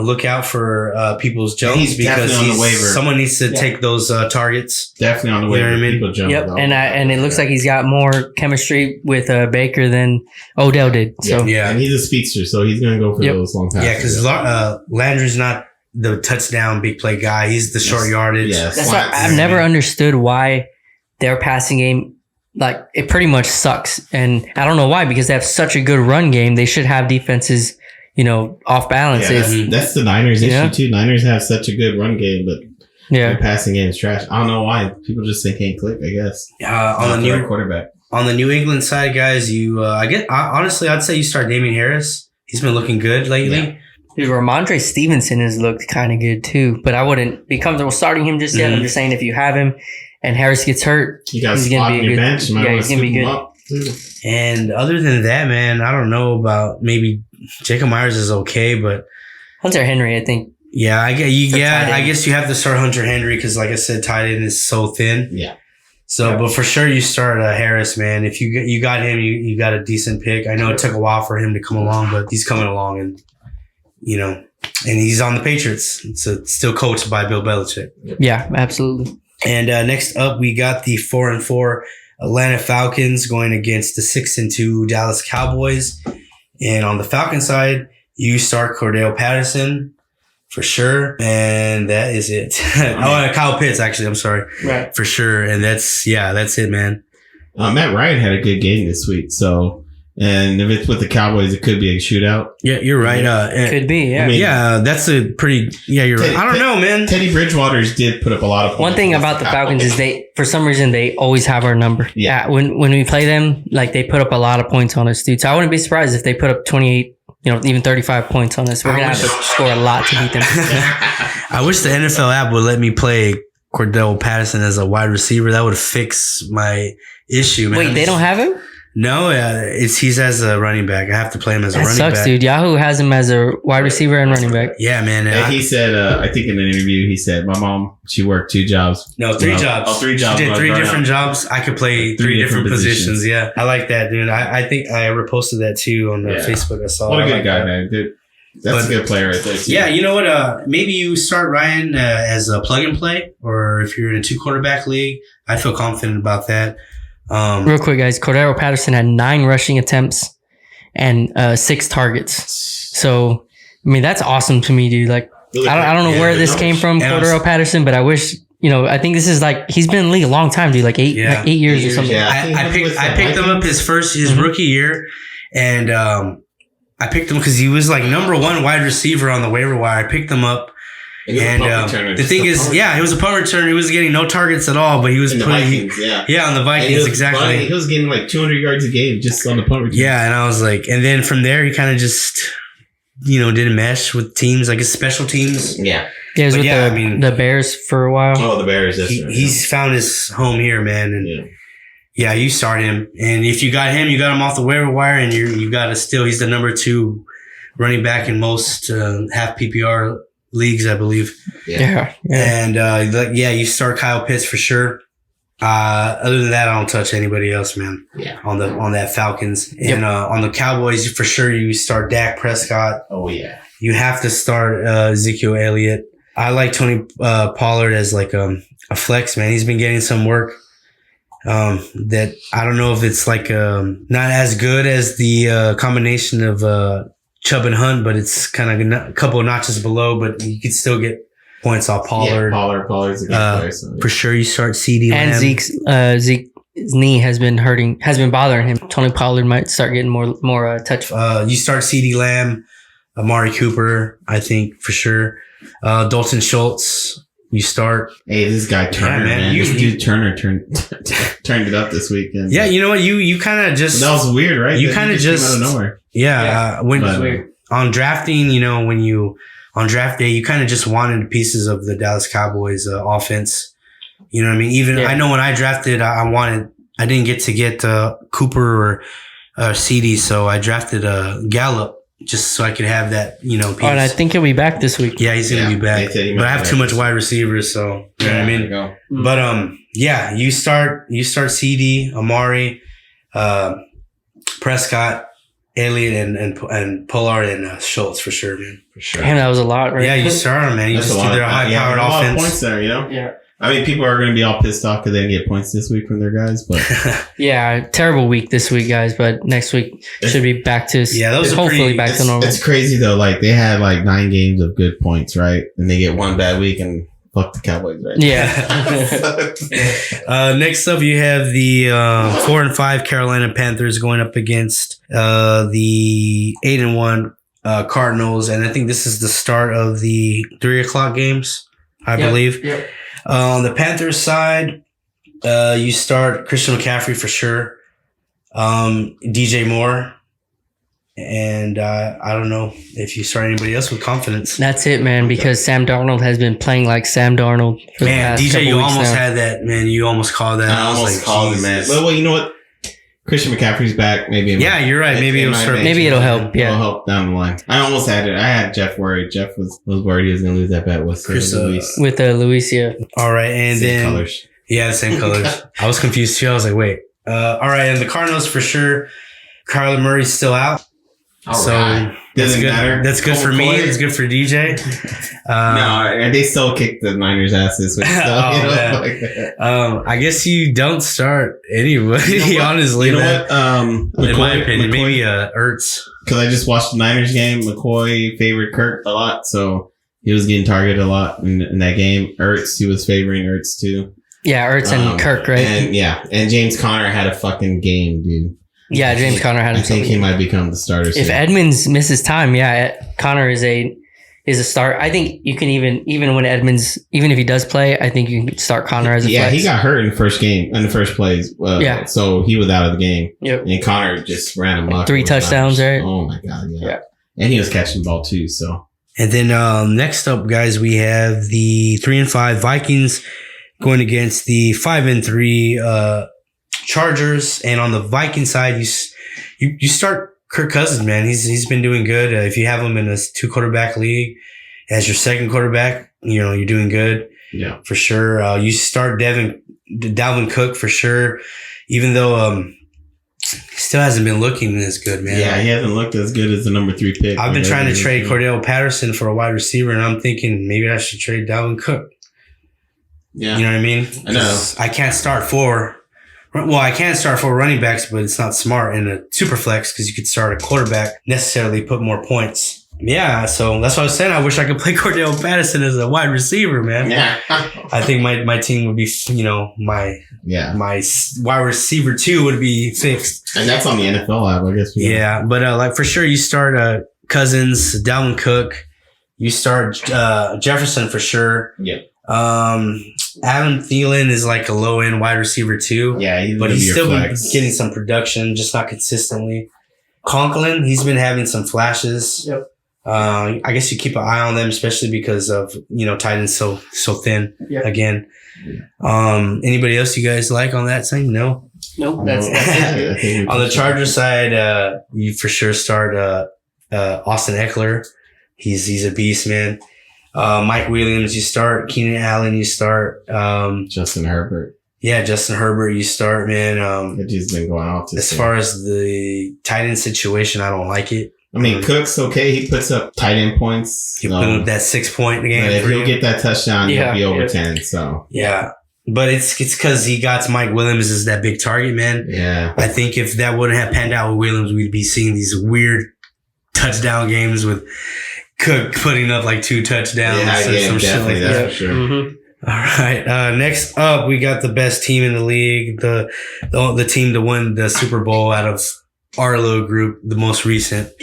look out for Peoples Jones He's because definitely on the waiver. someone needs to take those targets. Definitely on the You way know what I for mean? People Jones. Yep, though. and it looks like he's got more chemistry with Baker than Odell did. So Yeah. And he's a speedster, so he's going to go for Yep. those long passes. Yeah, because Landry's not the touchdown big play guy. He's the short yardage. Yeah, that's why slants. I've never understood why their passing game, like, it pretty much sucks. And I don't know why, because they have such a good run game. They should have defenses, off balance. Yeah, that's the Niners Yeah. issue too. Niners have such a good run game, but Yeah. their passing game is trash. I don't know why. People just think can't click, I guess. On the Not quarterback. New England side, guys, honestly, I'd say you start Damian Harris. He's been looking good lately. Yeah. Dude, Ramondre Stevenson has looked kind of good too, but I wouldn't be comfortable starting him just yet. I'm just saying if you have him and Harris gets hurt, You got he's a gonna spot be on a your good- bench. You might yeah, want he's to gonna be scoop him good. up, too. And other than that, man, I don't know about maybe Jacob Myers is okay, but Hunter Henry, I think. yeah, I For tight end. guess you have to start Hunter Henry because, like I said, tight end is so thin. Yeah. So, but for sure, you start Harris, man. If you got him, you got a decent pick. I know it took a while for him to come along, but he's coming along, and and he's on the Patriots. So still coached by Bill Belichick. Yeah, absolutely. And next up, we got the 4-4 Atlanta Falcons going against the 6-2 Dallas Cowboys. And on the Falcon side, you start Cordell Patterson for sure, and that is it. Kyle Pitts, actually. I'm sorry, Right. for sure. And that's it, man. Matt Ryan had a good game this week, so and if it's with the Cowboys, it could be a shootout. Yeah, you're right. Could be, yeah. I mean, Yeah, that's a pretty. Yeah, you're right. I don't know, man. Teddy Bridgewater's did put up a lot of points. One thing about the Falcons is for some reason, they always have our number. Yeah. When we play them, like, they put up a lot of points on us, dude. So I wouldn't be surprised if they put up 28 even 35 points on us. We're going to have to score a lot to beat them. I wish the NFL app would let me play Cordell Patterson as a wide receiver. That would fix my issue, man. Wait, they don't have him? No, he's as a running back. I have to play him as a That running sucks, back. dude. Yahoo has him as a wide receiver and running back. Yeah, man. And he said, I think in an interview, he said, my mom, she worked 2 jobs. No, 3 jobs. Oh, 3 jobs. She did 3 different jobs. I could play 3 different positions. Yeah, I like that, dude. I think I reposted that too on Facebook. I saw. What a good like guy, that. man. Dude, that's a good player right there, too. Yeah, you know what? Maybe you start Ryan as a plug and play, or if you're in a 2 quarterback league, I feel confident about that. Real quick, guys. Cordero Patterson had 9 rushing attempts and 6 targets. So, I mean, that's awesome to me, dude. Like, I don't know where this came from, Cordero Patterson, but I wish, I think this is like, he's been in the league a long time, dude, like 8 years or something. Yeah. I picked him up his rookie year, and I picked him because he was like number 1 wide receiver on the waiver wire. I picked him up. And the thing is, he was a punt returner. He was getting no targets at all, but he was on the Vikings, on the Vikings, exactly. He was getting like 200 yards a game just on the punt return. Yeah, and I was like, and then from there, he kind of just, didn't mesh with teams, like his special teams. Yeah, he was with the Bears for a while. Oh, the Bears. He's found his home here, man. And yeah, you start him, and if you got him off the waiver wire, and you got to still. He's the number 2 running back in most half PPR leagues, I believe. Yeah. And you start Kyle Pitts for sure. Other than that, I don't touch anybody else, man. Yeah. On that Falcons. And on the Cowboys, for sure you start Dak Prescott. Oh yeah. You have to start Ezekiel Elliott. I like Tony Pollard as like a flex, man. He's been getting some work. That I don't know if it's like not as good as the combination of Chubb and Hunt, but it's kind of a couple of notches below, but you could still get points off Pollard. Yeah, Pollard's a good player. So. For sure, you start CD and Lamb. Zeke's knee has been bothering him. Tony Pollard might start getting more touch. You start CD Lamb, Amari Cooper, I think for sure. Dalton Schultz, you start. Hey, this guy Turner, man. This dude Turner turned it up this weekend. Yeah, you know what? You kind of just. That was weird, right? You kind of just came out of nowhere. Yeah, on drafting, on draft day, you kind of just wanted pieces of the Dallas Cowboys offense. You know what I mean? I know when I drafted, I didn't get Cooper or CD, so I drafted Gallup just so I could have that, piece. Oh, and I think he'll be back this week. Yeah, he's going to be back. But I have too much wide receivers, so you know what I mean? Go. But you start CD, Amari, Prescott, Elliott, and Pollard and Schultz for sure, man. For sure. Damn, that was a lot, right? Yeah, you start them, man. They're a high-powered offense. A lot of points there, Yeah. I mean, people are going to be all pissed off because they didn't get points this week from their guys, but yeah, terrible week this week, guys. But next week should be back to hopefully back to normal. It's crazy though. Like they had like 9 games of good points, right? And they get one bad week and fuck the Cowboys, right? Yeah. Next up, you have the 4-5 Carolina Panthers going up against the 8-1 Cardinals, and I think this is the start of the 3:00 games, I believe. Yep. On the Panthers side, you start Christian McCaffrey for sure, DJ Moore, and I don't know if you start anybody else with confidence. That's it, man, because Sam Darnold has been playing like Sam Darnold for the past DJ, couple you weeks almost now. had that, man. You almost called that. I almost called it, man. Well, you know what? Christian McCaffrey's back. Maybe. You're right. Maybe it'll start. Maybe it'll help. Yeah, it'll help down the line. I almost had it. I had Jeff worried. Jeff was worried he was going to lose that bet with Luis. With Luis, yeah. All right, and Same then colors. Yeah, same colors. I was confused too. I was like, wait. All right, and the Cardinals for sure. Kyler Murray's still out. That's good. Matter. That's good for me. It's good for DJ. No, and they still kicked the Niners' ass this week. So, I guess you don't start anybody. Honestly, you know what? in my opinion, maybe Ertz. Because I just watched the Niners game. McCoy favored Kirk a lot, so he was getting targeted a lot in that game. Ertz, he was favoring Ertz too. Yeah, Ertz and Kirk, right? And James Conner had a fucking game, dude. Yeah, James Conner had. I think he might become the starter soon. If Edmonds misses time, Conner is a start. I think you can even when Edmonds, even if he does play, I think you can start Conner as a flex. He got hurt in the first game, in the first plays. So he was out of the game. Yep. And Conner just ran amok. 3 touchdowns, right? Oh my god, yeah. And he was catching the ball too, so. And then next up, guys, we have the 3-5 Vikings going against the 5-3 Chargers. And on the Viking side, you start Kirk Cousins, man. He's been doing good. If you have him in a 2-quarterback league as your second quarterback, you're doing good. Yeah, for sure. You start Dalvin Cook for sure, even though he still hasn't been looking as good, man. Yeah, he hasn't looked as good as the number 3 pick. I've been trying to trade Cordell Patterson for a wide receiver, and I'm thinking maybe I should trade Dalvin Cook. Yeah, you know what I mean? I know. I can't start 4. Well, I can start 4 running backs, but it's not smart in a super flex because you could start a quarterback, necessarily put more points. Yeah, so that's what I was saying. I wish I could play Cordell Patterson as a wide receiver, man. Yeah. I think my team would be, my wide receiver 2 would be fixed. And that's on the NFL app, I guess. Yeah, but like for sure, you start Cousins, Dalvin Cook. You start Jefferson for sure. Yeah. Adam Thielen is like a low end wide receiver 2. Yeah, but he's still been getting some production, just not consistently. Conklin, he's been having some flashes. Yep. I guess you keep an eye on them, especially because of tight ends so thin. Yep. Again. Anybody else you guys like on that side? No. Nope. That's it. On the Chargers side, you for sure start Austin Eckler. He's a beast, man. Mike Williams, you start. Keenan Allen, you start. Justin Herbert. Yeah, Justin Herbert, you start, man. He's been going off as far as the tight end situation, I don't like it. I mean, Cook's okay. He puts up tight end points. He put up that 6-point game. If he'll get that touchdown, he'll be over 10. So yeah, but it's because he got Mike Williams as that big target, man. Yeah, I think if that wouldn't have panned out with Williams, we'd be seeing these weird touchdown games with Cook putting up like 2 touchdowns. Yeah, definitely, that's for sure. Mm-hmm. All right. Next up, we got the best team in the league, the team to win the Super Bowl out of our little group, the most recent.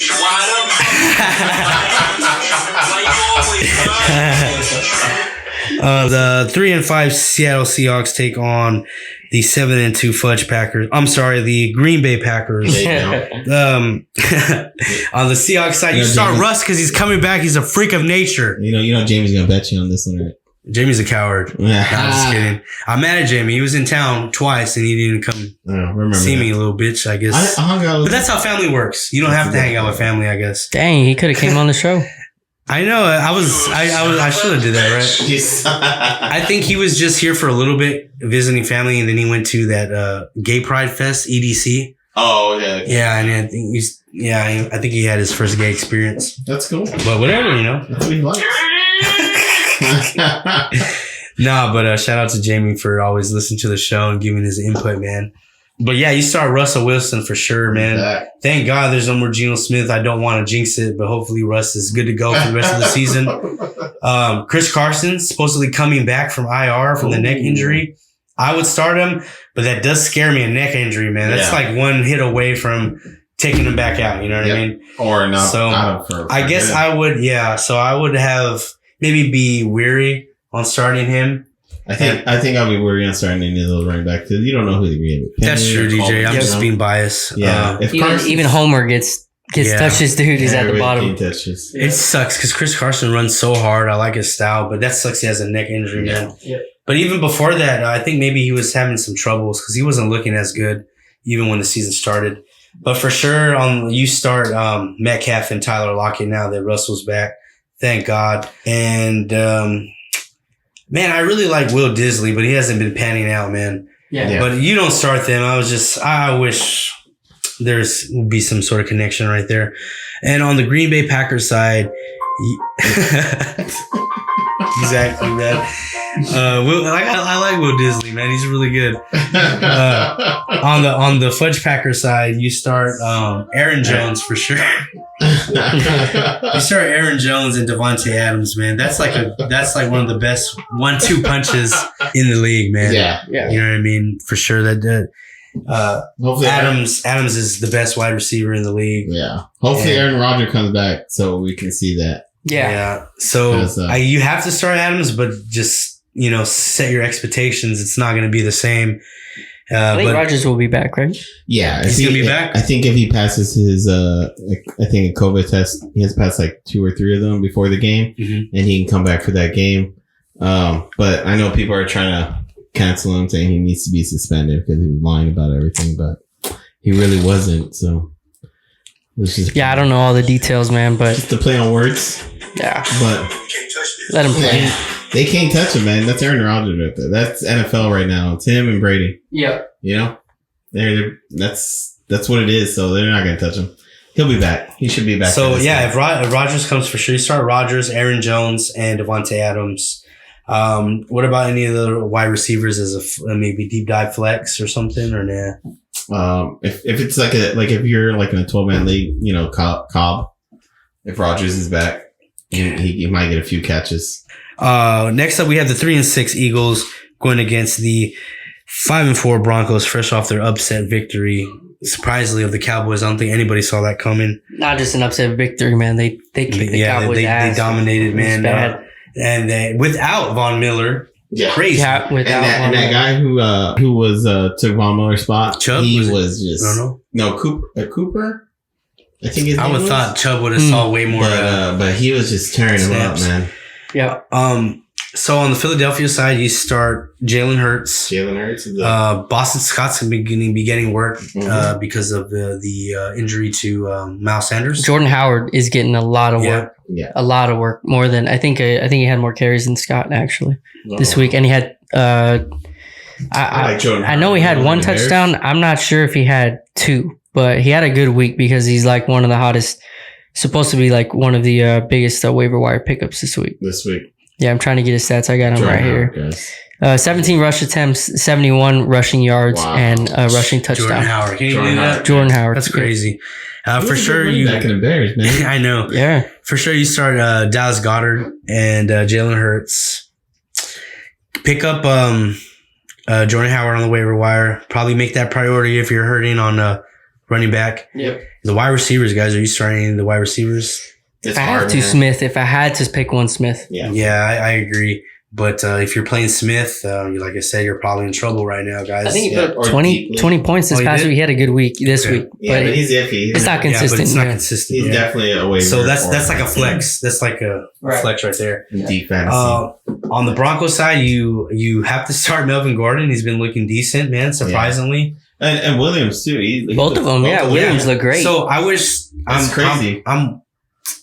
The 3-5 Seattle Seahawks take on the 7-2 Fudge Packers. I'm sorry, the Green Bay Packers. On the Seahawks side, you start Russ because he's coming back. He's a freak of nature. Jamie's gonna bet you on this one, right? Jamie's a coward. Yeah. No, I'm just kidding. I'm mad at Jamie. He was in town twice and he didn't come see me, little bitch, I guess. I hung out with but that's how family works. You don't have to hang out with family, I guess. Dang, he could have came on the show. I know. I should have did that, right? I think he was just here for a little bit visiting family, and then he went to that Gay Pride Fest, EDC. Oh yeah. Yeah, and I think he had his first gay experience. That's cool. But whatever, That's what he likes. Nah, but shout out to Jamie for always listening to the show and giving his input, man. But yeah, you start Russell Wilson for sure, man. Exactly. Thank God there's no more Geno Smith. I don't want to jinx it, but hopefully Russ is good to go for the rest of the season. Chris Carson supposedly coming back from IR from the neck injury. I would start him, but that does scare me, a neck injury, man. That's like one hit away from taking him back out. You know what I mean? Or not. So I guess I would, so I would have maybe be weary on starting him. I think I'll be worried on starting any of those running backs because you don't know who they're going to be. That's true, DJ. I'm just being biased. Yeah. Even Homer gets touches, dude. He's at the bottom. Touches. It sucks because Chris Carson runs so hard. I like his style, but that sucks. He has a neck injury, man. Yeah. But even before that, I think maybe he was having some troubles because he wasn't looking as good even when the season started. But for sure, you start Metcalf and Tyler Lockett now that Russell's back. Thank God. And man, I really like Will Disley, but he hasn't been panning out, man. Yeah. But you don't start them. I wish there's would be some sort of connection right there. And on the Green Bay Packers side, exactly, man. I like Will Disley, man. He's really good. On the Fudge Packer side, you start Aaron Jones for sure. You start Aaron Jones and Devontae Adams, man. That's like one of the best 1-2 punches in the league, man. Yeah. You know what I mean? For sure. Hopefully Adams is the best wide receiver in the league. Yeah. Hopefully Aaron Rodgers comes back so we can see that. Yeah. So you have to start Adams, but just set your expectations. It's not going to be the same. I think But Rogers will be back, right? Yeah, He's gonna be back? I think if he passes his, I think a COVID test, he has passed like 2 or 3 of them before the game, Mhm. and he can come back for that game. But I know people are trying to cancel him, saying he needs to be suspended because he was lying about everything, but he really wasn't. So it was just Yeah, I don't know all the details, man, but just to play on words, yeah, but let him play. they can't touch him, man. That's Aaron Rodgers right there. That's NFL right now. It's him and Brady. Yeah. You know, that's what it is. So they're not going to touch him. He'll be back. He should be back. so for this yeah, game. if Rodgers comes for sure, you start Rodgers, Aaron Jones, and Devontae Adams. What about any of the wide receivers as a maybe deep dive flex or something or nah? If it's like if you're like in a 12-man league, you know, Cobb, if Rodgers is back, he might get a few catches. Next up, we have the 3-6 Eagles going against the 5-4 Broncos, fresh off their upset victory. Surprisingly, of the Cowboys, I don't think anybody saw that coming. Not just an upset victory, man. They kicked the Cowboys' they ass. dominated, It was man. bad. And they, without Von Miller, Yeah. crazy. Yeah, without And that guy who was took Von Miller's spot, Chubb, he was it? was just I don't know. no Cooper. I think his I name would was. thought Chubb would have saw way more. but he was just tearing him up, snaps. man. Yeah. So on the Philadelphia side, you start Jalen Hurts. Jalen Hurts is Boston Scott's going to be getting work Mhm. because of the injury to Miles Sanders. Jordan Howard is getting a lot of Yeah. work. yeah. A lot of work. More than I think he had more carries than Scott actually this week, and he had. I like Jordan I know Howard. he had You one know the Bears? touchdown. I'm not sure if he had 2, but he had a good week because he's like one of the hottest. Supposed to be like one of the biggest waiver wire pickups this week. this week. Yeah, I'm trying to get his stats. I got him Jordan right here. Howard, guys. 17 rush attempts, 71 rushing yards, Wow. and a rushing Jordan touchdown. Howard. Can you Jordan believe Howard. that? Jordan Howard. That's crazy. For He was a sure, good running you. back in the Bears, man. I know. Yeah. For sure, you start Dallas Goddard and Jalen Hurts. Pick up Jordan Howard on the waiver wire. Probably make that priority if you're hurting on running back. Yep. The wide receivers, guys. Are you starting the wide receivers? It's If I had hard, to man. Smith, if I had to pick one Smith. Yeah. Yeah, I agree. But if you're playing Smith, like I said, you're probably in trouble right now, guys. I think he Yeah, put or up 20, deeply. 20 points this Oh, he past did? week. He had a good week this Okay. week. Yeah, but But he's iffy. it's not Yeah, but consistent. it's not yeah. consistent. He's yeah. definitely a waiver. So that's or like a flex. That's like a Right. flex right there. in deep fantasy. On the Broncos side, you have to start Melvin Gordon. He's been looking decent, man. Surprisingly, and Williams too. He Both of them, yeah. Williams Yeah. look great. So I wish That's crazy.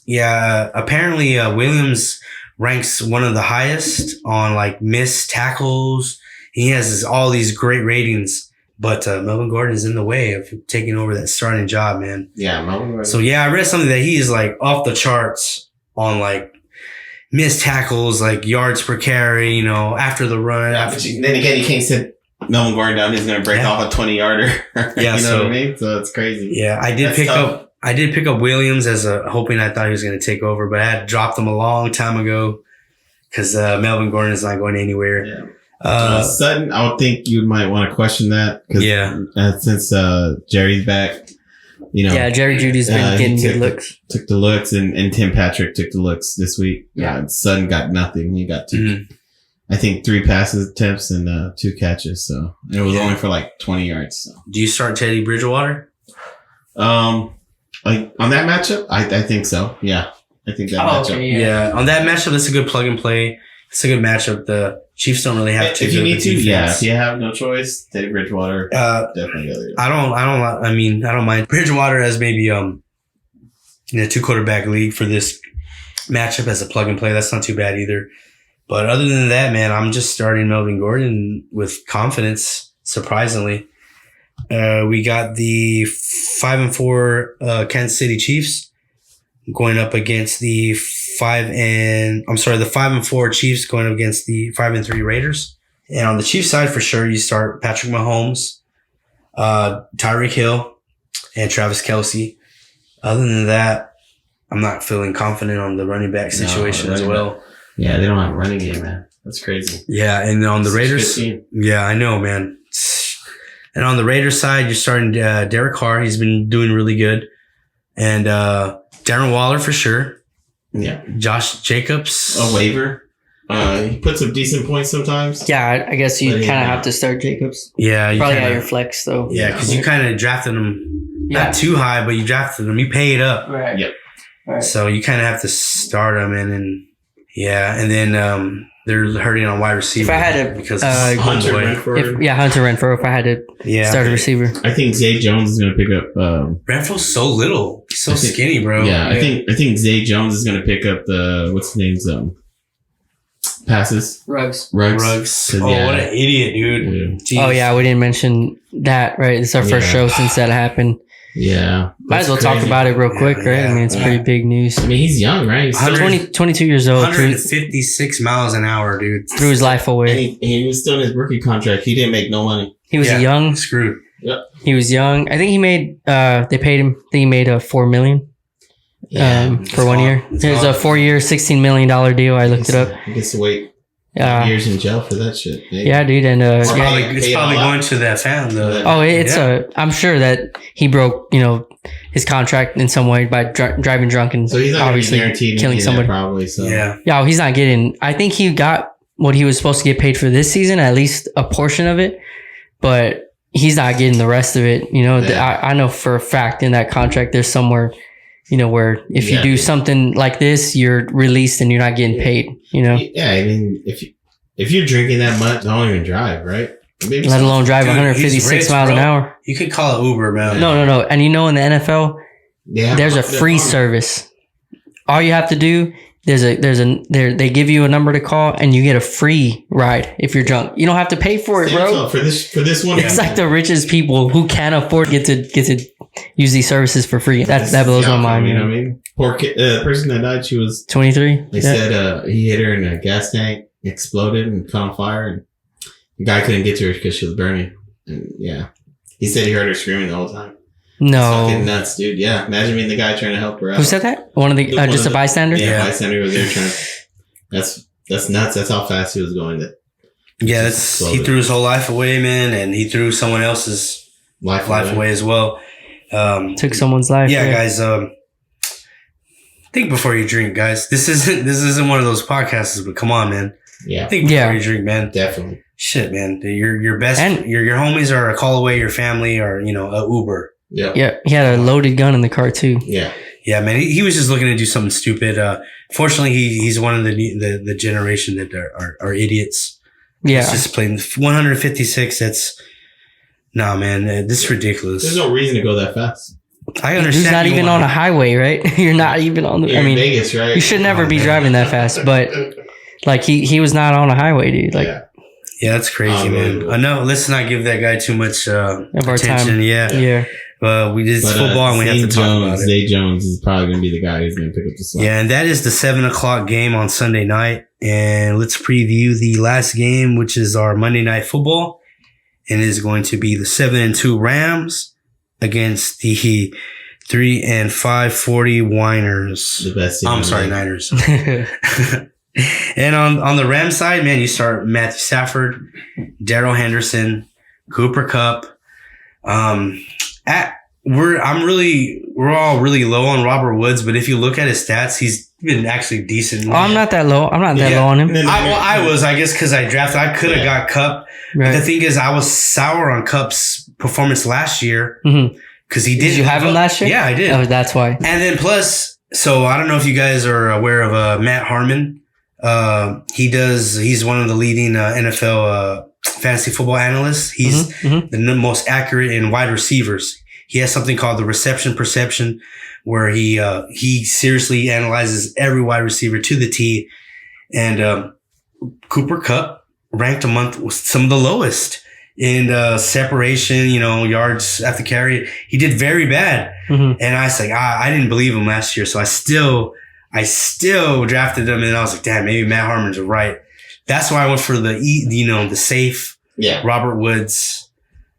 Apparently, Williams ranks one of the highest on like missed tackles. He has all these great ratings, but Melvin Gordon is in the way of taking over that starting job, man. Yeah, Melvin. So yeah, I read something that he is like off the charts on like missed tackles, like yards per carry, after the run. Yeah, but then again, you can't sit Melvin Gordon down. He's going to break Yeah. off a 20-yarder. Yeah, you know so- what I mean? So it's crazy. Yeah, I did That's pick tough. up. I did pick up Williams as hoping I thought he was going to take over, but I had dropped him a long time ago because Melvin Gordon is not going anywhere. Yeah. Sutton, I would think you might want to question that. 'Cause, Yeah. Since Jerry's back, yeah, Jerry Judy's been he getting good looks. took the looks, and Tim Patrick took the looks this week. Yeah. Sutton got nothing. He got 2. Mhm. I think 3 passes attempts and 2 catches. So and it was Yeah. only for like 20 yards. So. Do you start Teddy Bridgewater? Like on that matchup, I think so. Yeah, I think that matchup. Yeah. On that matchup, that's a good plug and play. It's a good matchup. The Chiefs don't really have to. If you need to, yeah. If you have no choice, Teddy Bridgewater, definitely go there. I don't mind Bridgewater as maybe in a 2-quarterback league for this matchup as a plug and play. That's not too bad either. But other than that, man, I'm just starting Melvin Gordon with confidence. Surprisingly, we got the 5-4 Kansas City Chiefs going up against the 5-4 Chiefs going up against the 5-3 Raiders. And on the Chiefs side, for sure, you start Patrick Mahomes, Tyreek Hill, and Travis Kelce. Other than that, I'm not feeling confident on the running back situation as well. Yeah, they don't have a running game, man. That's crazy. Yeah, and on the Raiders, 6-15. yeah, I know, man. And on the Raiders side, you're starting Derek Carr. He's been doing really good. And Darren Waller for sure. Yeah, Josh Jacobs. a waiver. He puts up decent points sometimes. Yeah, I guess you But kind of yeah. have to start Jacobs. Yeah, you Probably kinda, at your flex though. yeah, because you kind of drafted him not too high, but you drafted him. You paid up, Right. Yep. Right. so you kind of have to start him, and then they're hurting on wide receiver. If I had to, because Hunter boy. Renfrow. Hunter Renfrow. If I had to start a receiver, I think Zay Jones is going to pick up. Renfro's so little, he's so skinny, bro. Yeah, I think Zay Jones is going to pick up the what's his name's passes. Ruggs. Ruggs. Oh, what an idiot, dude. Yeah. Jeez. Oh yeah, we didn't mention that. Right, it's our first show since that happened. Yeah. Might as well talk about it real quick, right? I mean, it's pretty big news. I mean, he's young, right? He's still, 22 years old. 156 miles an hour, dude. Threw his life and away. he was still in his rookie contract. He didn't make no money. He was young. Screwed. Yep. He was young. I think he made. They paid him. I think he made $4 million. For 1 year. It was a 4-year, $16 million deal. I looked it up. He gets to wait years in jail for that shit. Maybe. Yeah, dude, and It's probably going to that fan though. Oh, it's I'm sure that he broke, his contract in some way by driving drunk and So he's not obviously guaranteed killing somebody. probably. So Yeah, he's not getting. I think he got what he was supposed to get paid for this season, at least a portion of it, but he's not getting the rest of it. I know for a fact in that contract there's somewhere, where if you do something like this, you're released and you're not getting paid. Yeah, I mean, if you're drinking that much, don't even drive, right? Maybe Let alone drive Dude, 156 he's rich, miles an bro. hour. You could call it Uber, man. No. And in the NFL, there's a free service. All you have to do, they give you a number to call and you get a free ride if you're drunk. You don't have to pay for it, bro. For this one, It's like the richest people who can't afford get to use these services for free. That blows my mind. You know what I mean? Poor kid, the person that died, she was 23. They said he hit her in a gas tank, exploded and caught on fire, and the guy couldn't get to her because she was burning. And he said he heard her screaming the whole time. No, It's fucking nuts, dude. Yeah, imagine being the guy trying to help her out. Who said that? One of the just a bystander. Yeah, bystander was there trying. That's nuts. That's how fast he was going. Yeah, he threw his whole life away, man, and he threw someone else's life away as well. Took someone's life. Yeah, guys. Think before you drink, guys. This isn't one of those podcasts, but come on, man. Yeah. Think before you drink, man. Definitely. Shit, man. Your best, And- your homies are a call away. Your family are a Uber. Yeah. Yeah, he had a loaded gun in the car too. Yeah. Yeah, man. He was just looking to do something stupid. Fortunately, he's one of the generation that are idiots. Yeah, It's just playing 156. That's man. This is ridiculous. There's no reason to go that fast. I understand. He's not even on a highway, right? You're not even on the. You're I mean, in Vegas, right? you should never be driving that fast, but like he was not on a highway, dude. Like Yeah, that's crazy, man. I know. Let's not give that guy too much of our attention. time. Yeah. We did football, and we have to talk about it. Zay Jones is probably going to be the guy who's going to pick up the slack. Yeah, and that is the 7:00 game on Sunday night. And let's preview the last game, which is our Monday Night Football, and it is going to be the 7-2 Rams against the 3-5 40 Winers. The best team. I'm sorry, Niners. And on the Rams side, man, you start Matthew Stafford, Darrell Henderson, Cooper Kupp. We're all really low on Robert Woods, but if you look at his stats, he's been actually decent. Oh, I'm not that low. I'm not that low on him. I was, I guess, because I drafted. I could have got Kupp. Right. But the thing is, I was sour on Kupp's performance last year because he Did you have him last year? Yeah, I did. Oh, that's why. And then plus, so I don't know if you guys are aware of Matt Harmon. He's one of the leading NFL fantasy football analysts. He's the most accurate in wide receivers. He has something called the reception perception, where he seriously analyzes every wide receiver to the T. And Cooper Kupp ranked among some of the lowest in separation, yards after carry. He did very bad. And I was like, I didn't believe him last year, so I still drafted him, and I was like, damn, maybe Matt Harmon's right. That's why I went for the safe Robert Woods.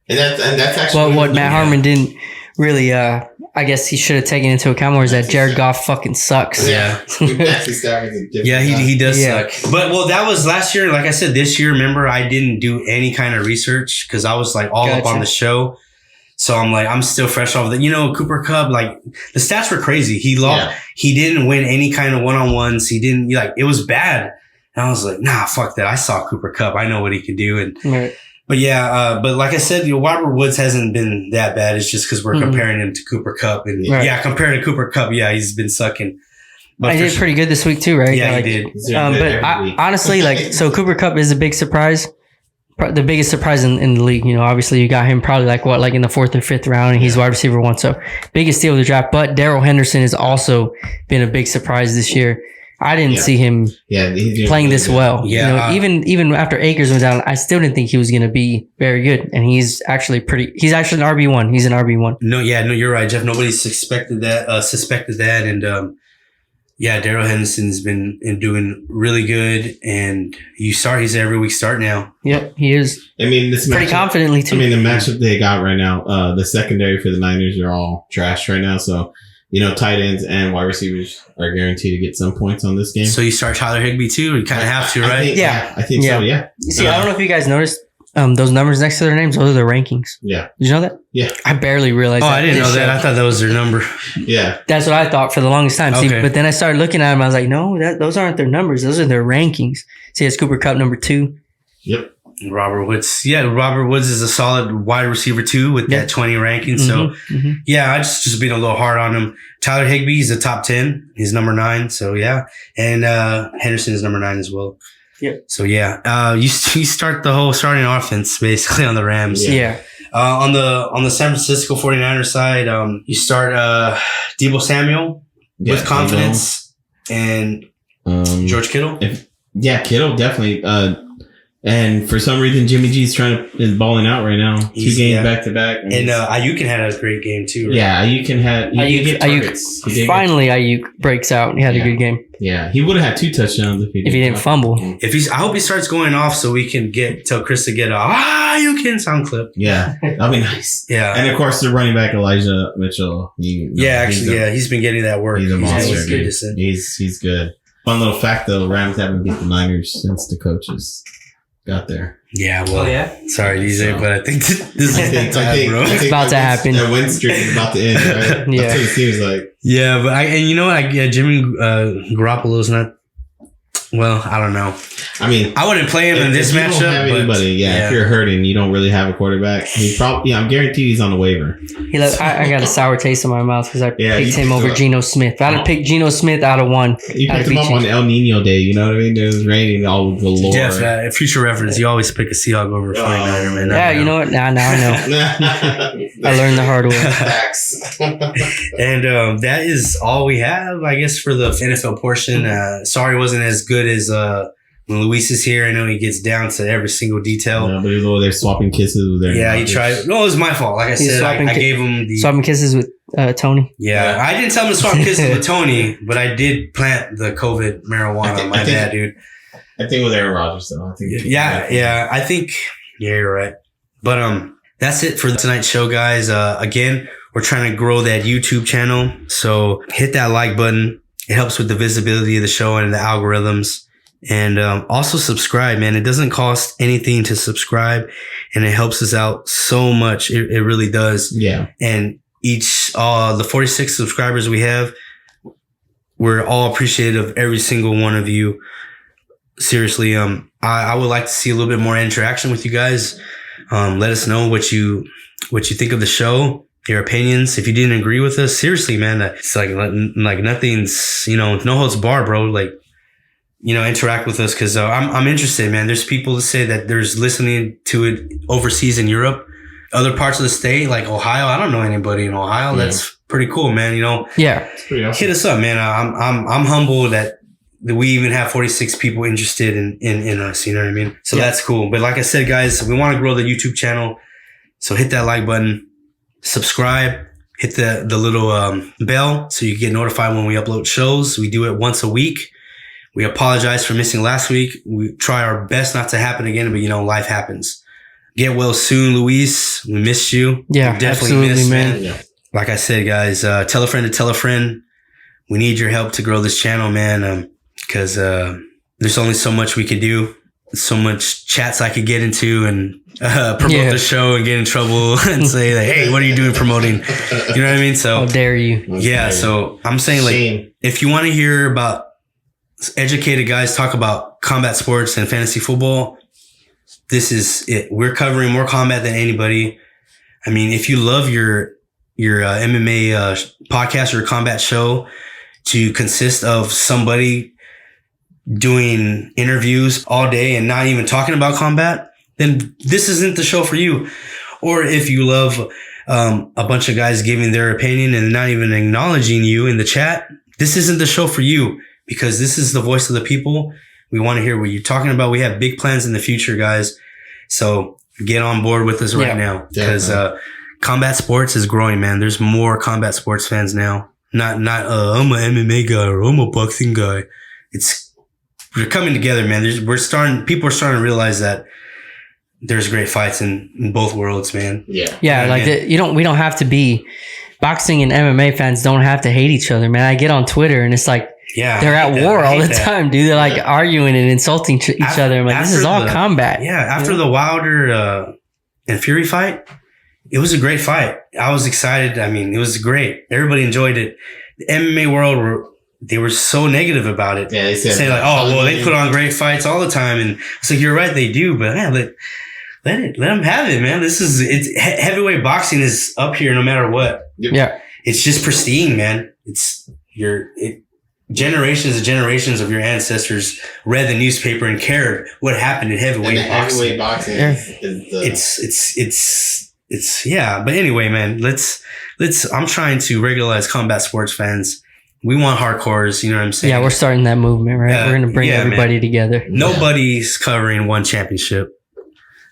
And that's actually what Matt Harmon didn't really, I guess he should have taken into account more is that Jared Goff fucking sucks. Yeah. Yeah, he does suck. But that was last year. Like I said, this year, remember, I didn't do any kind of research because I was like all up on the show. So I'm like, I'm still fresh off the, Cooper Kupp, like the stats were crazy. He lost. He didn't win any kind of one-on-ones. He didn't it was bad. And I was like, nah, fuck that. I saw Cooper Kupp. I know what he can do. And Right. but yeah, but like I said, Robert Woods hasn't been that bad. It's just because we're comparing him to Cooper Kupp. And Right. yeah, compared to Cooper Kupp, yeah, he's been sucking. But He did pretty good this week too, right? Yeah, Like, he did. He's doing good But every week. honestly, like, so Cooper Kupp is a big surprise. The biggest surprise in the league. You know, obviously you got him probably like in the 4th or 5th round, and he's wide receiver 1. So biggest steal of the draft. But Darrell Henderson has also been a big surprise this year. I didn't see him he's doing playing really this good. well. Yeah, You know, even after Akers went down, I still didn't think he was going to be very good. And he's actually an RB1. He's an RB1. No, you're right, Jeff. Nobody suspected that. And yeah, Darrell Henderson's been doing really good, and he's an every week start now. Yep, he is. I mean, this Pretty matchup, confidently too. I mean, the matchup they got right now, the secondary for the Niners are all trash right now. So, you know, tight ends and wide receivers are guaranteed to get some points on this game. So you start Tyler Higbee too. You kind of have to, right? I think so. Yeah. You see, I don't know if you guys noticed those numbers next to their names. Those are their rankings. Yeah. Did you know that? Yeah. I barely realized. Oh, that I didn't this know that. show. I thought that was their number. Yeah. That's what I thought for the longest time. See, Okay. but then I started looking at them. I was like, no, those aren't their numbers. Those are their rankings. See, it's Cooper Kupp number 2. Yep. Robert Woods. Yeah, Robert Woods is a solid wide receiver too with that 20 ranking. So Mhm. yeah, I just being a little hard on him. Tyler Higbee, he's a top 10. He's number 9. So yeah. And Henderson is number 9 as well. Yep. So yeah, you start the whole starting offense basically on the Rams. Yeah. On the San Francisco 49ers side, you start Deebo Samuel with confidence and George Kittle. Kittle definitely. And for some reason, Jimmy G's is balling out right now. 2 games back to back. And Ayuk had a great game too. Right? Yeah, Ayuk Ayuk finally Ayuk breaks out and he had a good game. Yeah, he would have had 2 touchdowns if he didn't fumble. I hope he starts going off so we can tell Chris to get you can sound clip. Yeah, that'd be nice. Yeah, and of course the running back Elijah Mitchell. He's been getting that work. He's a monster. He's good. Good. Fun little fact though: Rams haven't beat the Niners since the coaches got there. Yeah, well, sorry, DJ, but I think this is bro. It's about to happen. That win streak is about to end, right? Yeah. That's what it seems like. Yeah, but you know what? Jimmy Garoppolo's not. Well, I don't know. I mean, I wouldn't play him in this matchup. If you're hurting, you don't really have a quarterback. I'm guaranteed he's on the waiver. I got a sour taste in my mouth because I picked him over up. Geno Smith. If I'd have picked Geno Smith out of 1. You picked him up on El Nino Day. You know what I mean? It was raining all galore. Jeff, future reference, you always pick a Seahawk over a 49er, man. Yeah, you know what? Now I know. I learned the hard way. Facts. And that is all we have, I guess, for the NFL portion. Sorry it wasn't as good as when Luis is here. I know he gets down to every single detail. Yeah, but he was over there swapping kisses with their he tried. No, it was my fault. Like I said, I gave him the swapping kisses with Tony. Yeah, I didn't tell him to swap kisses with Tony, but I did plant the COVID marijuana on my dad, dude. I think with Aaron Rodgers, though. I think. Yeah. I think. Yeah, you're right. But that's it for tonight's show, guys. Again, we're trying to grow that YouTube channel, so hit that like button. It helps with the visibility of the show and the algorithms. And also subscribe, man. It doesn't cost anything to subscribe, and it helps us out so much. It really does. Yeah. And the 46 subscribers we have, we're all appreciative of every single one of you. Seriously, I would like to see a little bit more interaction with you guys. Let us know what you think of the show, your opinions. If you didn't agree with us, seriously, man, it's like nothing's, no holds barred, bro. Like, interact with us, because I'm interested, man. There's people that say that there's listening to it overseas in Europe, other parts of the state, like Ohio. I don't know anybody in Ohio. Yeah. That's pretty cool, man. Yeah, it's pretty awesome. Hit us up, man. I'm humbled that we even have 46 people interested in us. You know what I mean? So that's cool. But like I said, guys, we want to grow the YouTube channel. So hit that like button, subscribe, hit the little bell so you get notified when we upload shows. We do it once a week. We apologize for missing last week. We try our best not to happen again, but life happens. Get well soon, Luis. We missed you. Yeah, definitely absolutely, man. Yeah. Like I said, guys, tell a friend to tell a friend. We need your help to grow this channel, man. Because there's only so much we can do, so much chats I could get into and promote the show and get in trouble and say, like, hey, what are you doing promoting? You know what I mean? So how dare you? Yeah, so I'm saying, like, if you want to hear about educated guys talk about combat sports and fantasy football, this is it. We're covering more combat than anybody. I mean, if you love your MMA podcast or combat show to consist of somebody doing interviews all day and not even talking about combat, then this isn't the show for you. Or if you love a bunch of guys giving their opinion and not even acknowledging you in the chat, this isn't the show for you, because this is the voice of the people. We want to hear what you're talking about. We have big plans in the future, guys. So get on board with us right now, because combat sports is growing, man. There's more combat sports fans now. Not I'm an MMA guy or I'm a boxing guy. We're coming together, man. People are starting to realize that there's great fights in both worlds, man. Yeah. Like we don't have to be boxing and MMA fans don't have to hate each other, man. I get on Twitter and it's like, they're at war all the time, dude. They're like arguing and insulting each other. I'm like, this is all combat. Yeah. After the Wilder and Fury fight, it was a great fight. I was excited. I mean, it was great. Everybody enjoyed it. The MMA world they were so negative about it. Yeah, they said saying like, oh, well, they put on great fights all the time, and it's like, you're right, they do, but man, let them have it, man. Heavyweight boxing is up here no matter what. Yeah, it's just pristine, man. Generations and generations of your ancestors read the newspaper and cared what happened in heavyweight boxing. Heavyweight boxing it's but anyway, man, I'm trying to regularize combat sports fans. We want hardcores, you know what I'm saying? Yeah, we're starting that movement, right? We're going to bring everybody together. Nobody's covering one championship.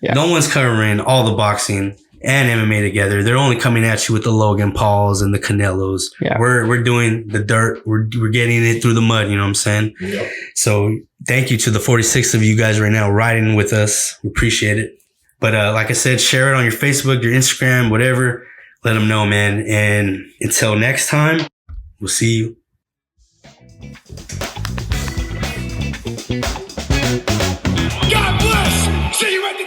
Yeah. No one's covering all the boxing and MMA together. They're only coming at you with the Logan Pauls and the Canelos. Yeah. We're doing the dirt. We're getting it through the mud, you know what I'm saying? Yep. So thank you to the 46 of you guys right now riding with us. We appreciate it. But like I said, share it on your Facebook, your Instagram, whatever. Let them know, man. And until next time, we'll see you. God bless. See you at the